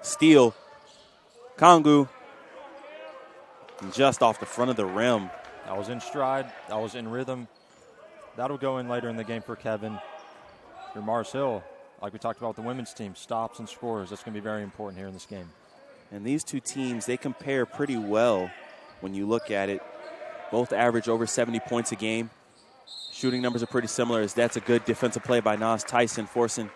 Steele. Kangu. Just off the front of the rim. That was in stride. That was in rhythm. That'll go in later in the game for Kevin. For Mars Hill, like we talked about with the women's team, stops and scores. That's going to be very important here in this game. And these two teams, they compare pretty well when you look at it. Both average over 70 points a game. Shooting numbers are pretty similar, as that's a good defensive play by Nas Tyson, forcing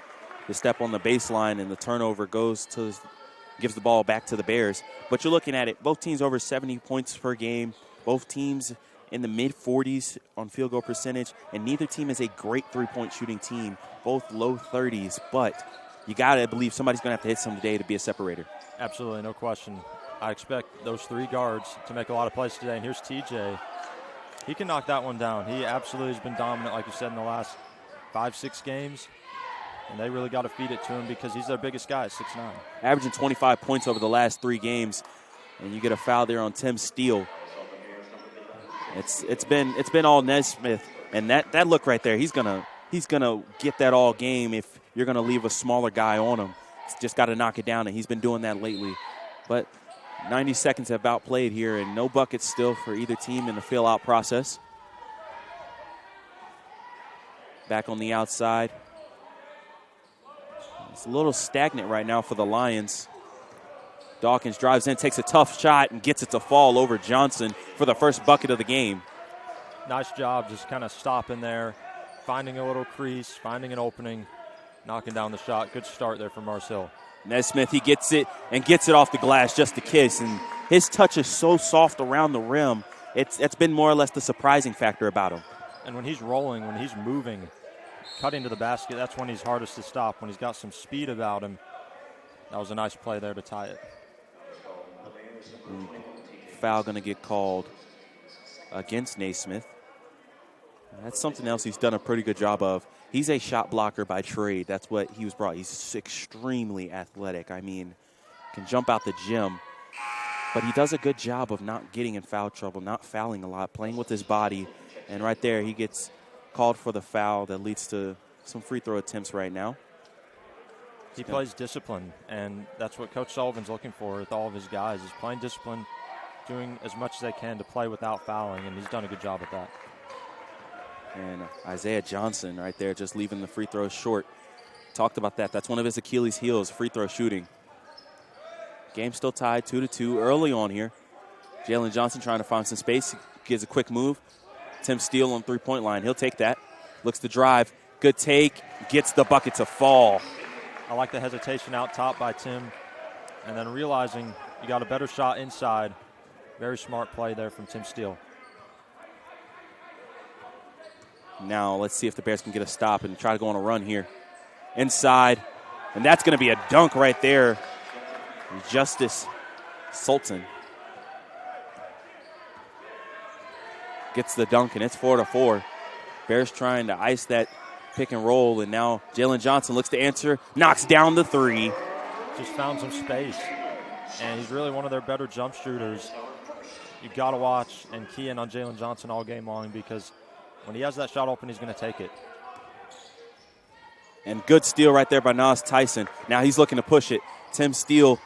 the step on the baseline, and the turnover gives the ball back to the Bears. But you're looking at it, both teams over 70 points per game, both teams in the mid-40s on field goal percentage, and neither team is a great three-point shooting team, both low 30s, but you got to believe somebody's going to have to hit some today to be a separator. Absolutely, no question. I expect those three guards to make a lot of plays today, and here's TJ. He can knock that one down. He absolutely has been dominant, like you said, in the last 5-6 games. And they really got to feed it to him because he's their biggest guy at 6'9". Averaging 25 points over the last 3 games. And you get a foul there on Tim Steele. It's been all Nesmith. And that look right there, he's gonna get that all game if you're gonna leave a smaller guy on him. He's just got to knock it down, and he's been doing that lately. But 90 seconds have outplayed here, and no buckets still for either team in the fill-out process. Back on the outside. It's a little stagnant right now for the Lions. Dawkins drives in, takes a tough shot, and gets it to fall over Johnson for the first bucket of the game. Nice job just kind of stopping there, finding a little crease, finding an opening, knocking down the shot. Good start there for Marcel. Nesmith, he gets it and gets it off the glass just a kiss. And his touch is so soft around the rim. It's been more or less the surprising factor about him. And when he's rolling, when he's moving, cutting to the basket, that's when he's hardest to stop. When he's got some speed about him, that was a nice play there to tie it. Foul going to get called against Naismith. That's something else he's done a pretty good job of. He's a shot blocker by trade. That's what he was brought. He's extremely athletic. I mean, can jump out the gym. But he does a good job of not getting in foul trouble, not fouling a lot, playing with his body. And right there, he gets called for the foul that leads to some free throw attempts right now. He plays discipline, and that's what Coach Sullivan's looking for with all of his guys, is playing discipline, doing as much as they can to play without fouling, and he's done a good job at that. And Isaiah Johnson right there just leaving the free throws short. Talked about that. That's one of his Achilles heels, free throw shooting. Game still tied 2-2 early on here. Jalen Johnson trying to find some space. Gives a quick move. Tim Steele on three-point line. He'll take that. Looks to drive. Good take. Gets the bucket to fall. I like the hesitation out top by Tim. And then realizing you got a better shot inside. Very smart play there from Tim Steele. Now let's see if the Bears can get a stop and try to go on a run here. Inside. And that's going to be a dunk right there. Justice Sultan gets the dunk, and it's 4-4. Bears trying to ice that pick and roll, and now Jalen Johnson looks to answer, knocks down the three. Just found some space, and he's really one of their better jump shooters. You got to watch and key in on Jalen Johnson all game long, because when he has that shot open, he's going to take it. And good steal right there by Nas Tyson. Now he's looking to push it. Tim Steele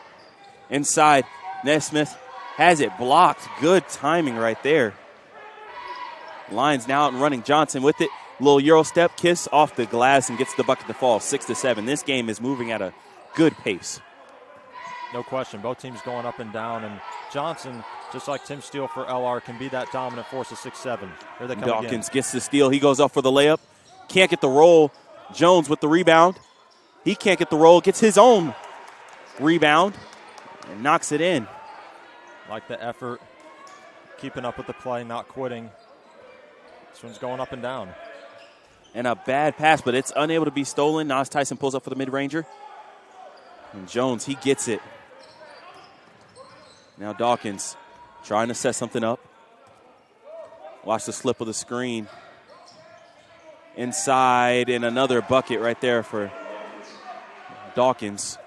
inside. Nesmith has it blocked. Good timing right there. Lions now out and running. Johnson with it. Little Euro step, kiss off the glass, and gets the bucket to fall. 6-7. This game is moving at a good pace. No question. Both teams going up and down. And Johnson, just like Tim Steele for LR, can be that dominant force of 6-7. Here they come Dawkins again. gets the steal. He goes up for the layup. Can't get the roll. Jones with the rebound. He can't get the roll. Gets his own rebound and knocks it in. Like the effort, keeping up with the play, not quitting. This one's going up and down. And a bad pass, but it's unable to be stolen. Nas Tyson pulls up for the mid-ranger. And Jones, he gets it. Now Dawkins trying to set something up. Watch the slip of the screen. Inside, and another bucket right there for Dawkins.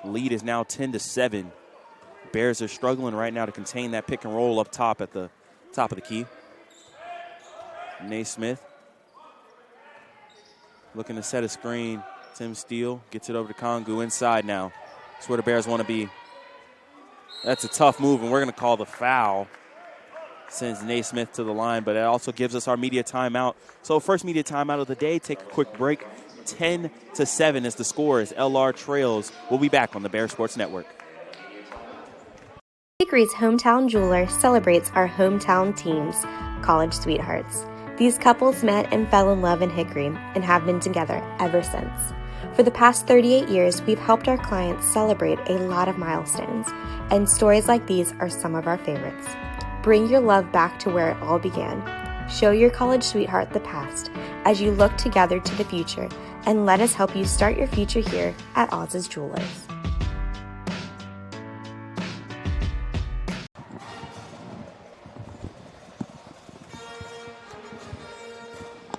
Lead is now 10-7. Bears are struggling right now to contain that pick and roll up top at the top of the key. Naismith looking to set a screen. Tim Steele gets it over to Kongu inside now. That's where the Bears want to be. That's a tough move, and we're going to call the foul. Sends Naismith to the line, but it also gives us our media timeout. So first media timeout of the day. Take a quick break. 10-7 is the score as LR trails. We'll be back on the Bear Sports Network. Hickory's hometown jeweler celebrates our hometown teams, college sweethearts. These couples met and fell in love in Hickory and have been together ever since. For the past 38 years, we've helped our clients celebrate a lot of milestones, and stories like these are some of our favorites. Bring your love back to where it all began. Show your college sweetheart the past as you look together to the future, and let us help you start your future here at Oz's Jewelers.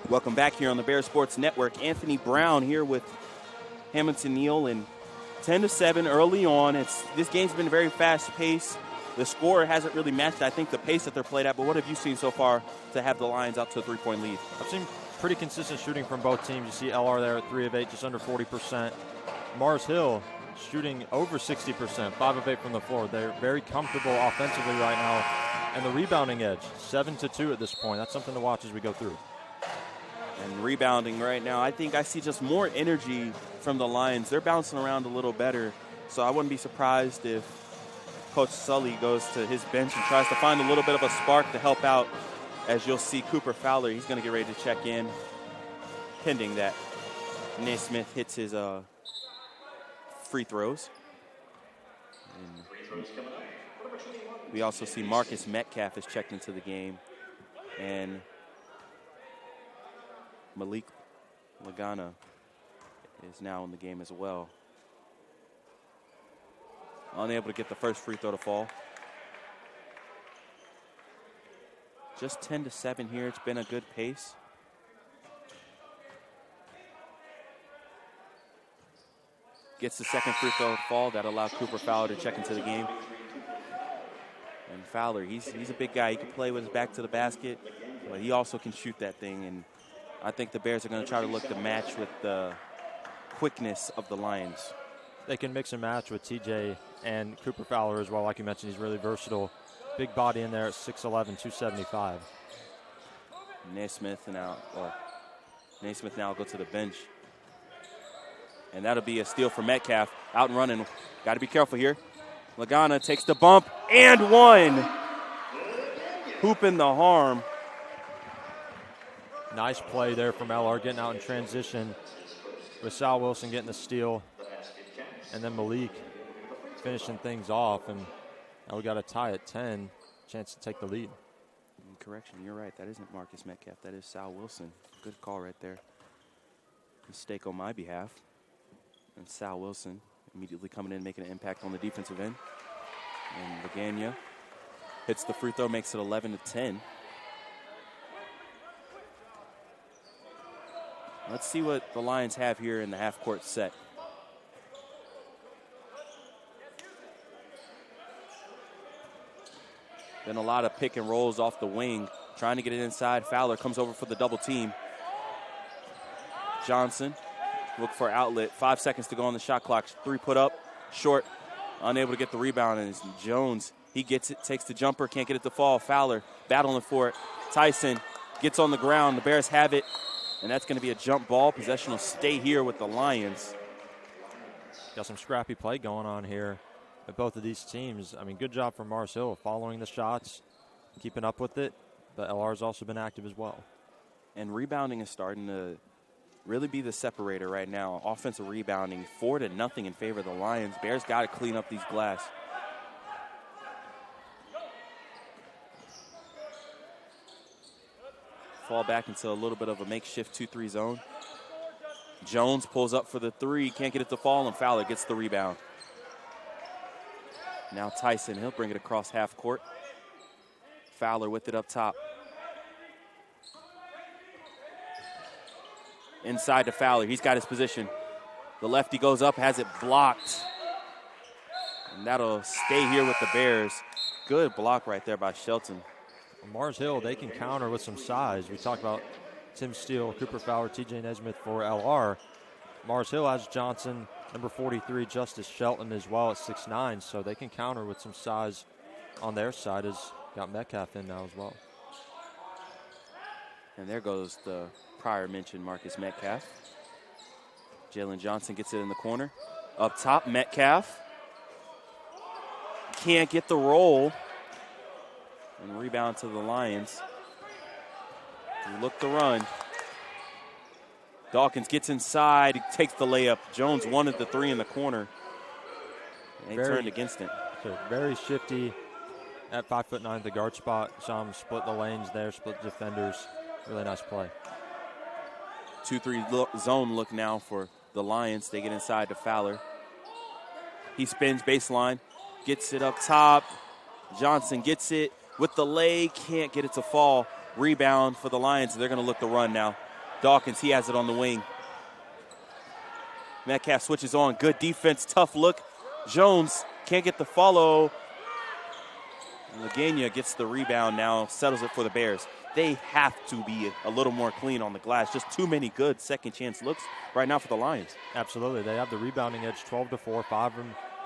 Welcome back here on the Bear Sports Network. Anthony Brown here with Hamilton Neal, and 10-7 early on. This game's been very fast-paced. The score hasn't really matched, I think, the pace that they're played at. But what have you seen so far to have the Lions out to a 3-point lead? I've seen pretty consistent shooting from both teams. You see LR there at 3 of 8, just under 40%. Mars Hill shooting over 60%, 5 of 8 from the floor. They're very comfortable offensively right now. And the rebounding edge, 7-2 at this point. That's something to watch as we go through. And rebounding right now, I think I see just more energy from the Lions. They're bouncing around a little better, so I wouldn't be surprised if Coach Sully goes to his bench and tries to find a little bit of a spark to help out. As you'll see, Cooper Fowler, he's going to get ready to check in, pending that Naismith hits his free throws. And we also see Marcus Metcalf is checked into the game, and Malik Lagana is now in the game as well. Unable to get the first free throw to fall. Just 10-7 here. It's been a good pace. Gets the second free throw to fall. That allowed Cooper Fowler to check into the game. And Fowler, he's a big guy. He can play with his back to the basket, but he also can shoot that thing. And I think the Bears are going to try to look to match with the quickness of the Lions. They can mix and match with TJ and Cooper Fowler as well. Like you mentioned, he's really versatile. Big body in there at 6'11", 275. Naismith now will go to the bench. And that'll be a steal for Metcalf. Out and running. Got to be careful here. Lagana takes the bump and one. Hooping the harm. Nice play there from LR, getting out in transition with Sal Wilson getting the steal. And then Malik finishing things off. And now we got a tie at 10. Chance to take the lead. Correction, you're right. That isn't Marcus Metcalf. That is Sal Wilson. Good call right there. Mistake on my behalf. And Sal Wilson immediately coming in, making an impact on the defensive end. And Lagana hits the free throw, makes it 11-10. Let's see what the Lions have here in the half-court set. Then a lot of pick and rolls off the wing, trying to get it inside. Fowler comes over for the double team. Johnson, look for outlet. 5 seconds to go on the shot clock. 3 put up, short, unable to get the rebound. And it's Jones, he gets it, takes the jumper, can't get it to fall. Fowler battling for it. Tyson gets on the ground. The Bears have it, and that's going to be a jump ball. Possession will stay here with the Lions. Got some scrappy play going on here at both of these teams. I mean, good job from Mars Hill following the shots, keeping up with it, but LR's also been active as well. And rebounding is starting to really be the separator right now. Offensive rebounding, 4-0 in favor of the Lions. Bears got to clean up these glass. Fall back into a little bit of a makeshift 2-3 zone. Jones pulls up for the 3, can't get it to fall, and Fowler gets the rebound. Now Tyson, he'll bring it across half court. Fowler with it up top. Inside to Fowler, he's got his position. The lefty goes up, has it blocked. And that'll stay here with the Bears. Good block right there by Shelton. Mars Hill, they can counter with some size. We talked about Tim Steele, Cooper Fowler, TJ Nesmith for LR. Mars Hill has Johnson, number 43, Justice Shelton as well at 6'9", so they can counter with some size on their side. Has got Metcalf in now as well. And there goes the prior mentioned Marcus Metcalf. Jalen Johnson gets it in the corner. Up top, Metcalf. can't get the roll. And rebound to the Lions. They look to run. Dawkins gets inside, he takes the layup. Jones wanted the three in the corner. And they turned against it. So very shifty at 5'9" at the guard spot. Saw him split the lanes there, split defenders. Really nice play. 2-3 zone look now for the Lions. They get inside to Fowler. He spins baseline, gets it up top. Johnson gets it with the leg, can't get it to fall. Rebound for the Lions. They're going to look to run now. Dawkins, he has it on the wing. Metcalf switches on. Good defense, tough look. Jones can't get the follow. Lagana gets the rebound now, settles it for the Bears. They have to be a little more clean on the glass. Just too many good second chance looks right now for the Lions. Absolutely. They have the rebounding edge 12-4,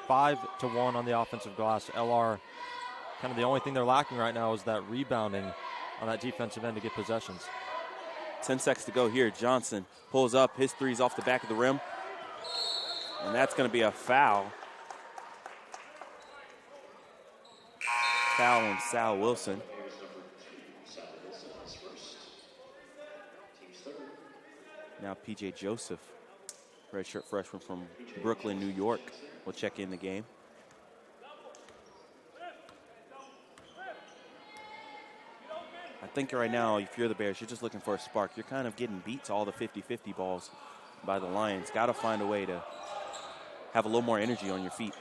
5-1 on the offensive glass. LR, kind of the only thing they're lacking right now is that rebounding on that defensive end to get possessions. 10 seconds to go here. Johnson pulls up. His three's off the back of the rim. And that's going to be a foul. Foul on Sal Wilson. Now P.J. Joseph, redshirt freshman from Brooklyn, New York, will check in the game. I think right now, if you're the Bears, you're just looking for a spark. You're kind of getting beat to all the 50-50 balls by the Lions. Got to find a way to have a little more energy on your feet.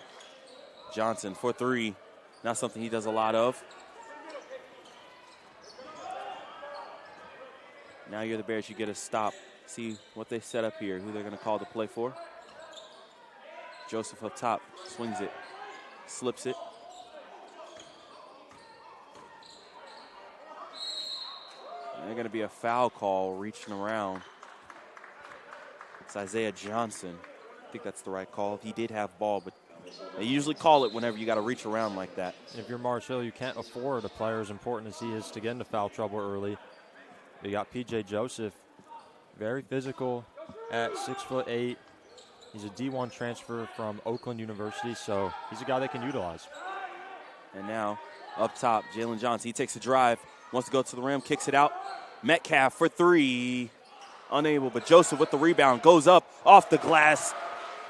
Johnson for three. Not something he does a lot of. Now you're the Bears, you get a stop. See what they set up here, who they're going to call the play for. Joseph up top, swings it, slips it. And they're going to be a foul call reaching around. It's Isaiah Johnson. I think that's the right call. He did have ball, but they usually call it whenever you got to reach around like that. And if you're Mars Hill, you can't afford a player as important as he is to get into foul trouble early. You got P.J. Joseph, very physical at 6'8". He's a D1 transfer from Oakland University, so he's a guy they can utilize. And now up top, Jalen Johnson. He takes a drive, wants to go to the rim, kicks it out. Metcalf for three. Unable, but Joseph with the rebound goes up off the glass,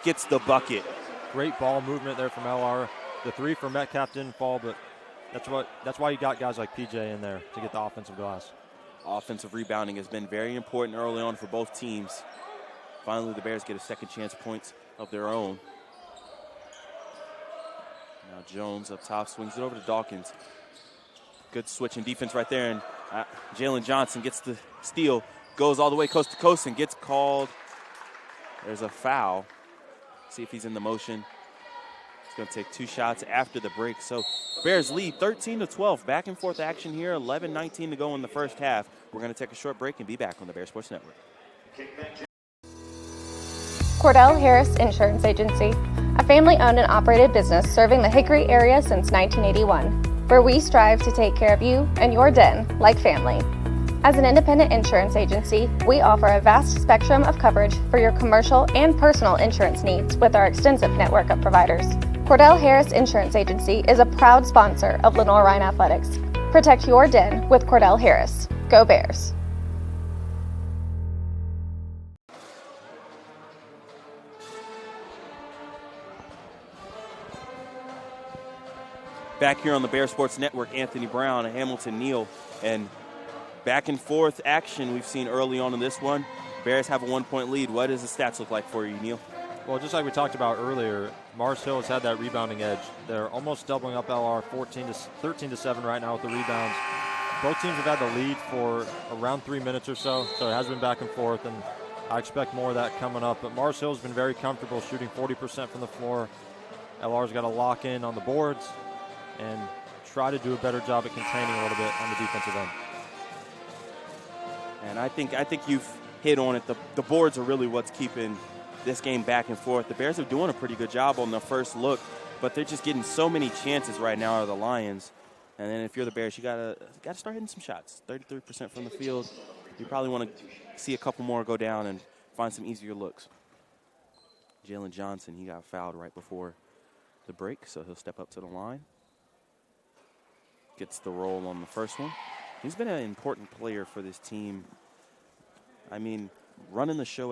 gets the bucket. Great ball movement there from LR. The three for Metcalf didn't fall, but that's why you got guys like PJ in there to get the offensive glass. Offensive rebounding has been very important early on for both teams. Finally, the Bears get a second chance points of their own. Now Jones up top swings it over to Dawkins. Good switch in defense right there, and Jalen Johnson gets the steal, goes all the way coast to coast and gets called. There's a foul. See if he's in the motion. He's going to take two shots after the break. So Bears lead 13-12. Back and forth action here. 11-19 to go in the first half. We're going to take a short break and be back on the Bears Sports Network. Cordell Harris Insurance Agency, a family-owned and operated business serving the Hickory area since 1981, where we strive to take care of you and your den like family. As an independent insurance agency, we offer a vast spectrum of coverage for your commercial and personal insurance needs with our extensive network of providers. Cordell Harris Insurance Agency is a proud sponsor of Lenoir-Rhyne Athletics. Protect your den with Cordell Harris. Go Bears! Back here on the Bears Sports Network, Anthony Brown and Hamilton Neal, and back and forth action we've seen early on in this one. Bears have a 1-point lead. What does the stats look like for you, Neal? Well, just like we talked about earlier, Mars Hill has had that rebounding edge. They're almost doubling up LR 13-7 right now with the rebounds. Both teams have had the lead for around 3 minutes or so it has been back and forth, and I expect more of that coming up. But Mars Hill's been very comfortable shooting 40% from the floor. LR's got to lock in on the boards and try to do a better job at containing a little bit on the defensive end. And I think you've hit on it. The boards are really what's keeping this game back and forth. The Bears are doing a pretty good job on the first look, but they're just getting so many chances right now of the Lions. And then if you're the Bears, you gotta start hitting some shots. 33% from the field. You probably want to see a couple more go down and find some easier looks. Jalen Johnson, he got fouled right before the break, so he'll step up to the line. Gets the roll on the first one. He's been an important player for this team. I mean, running the show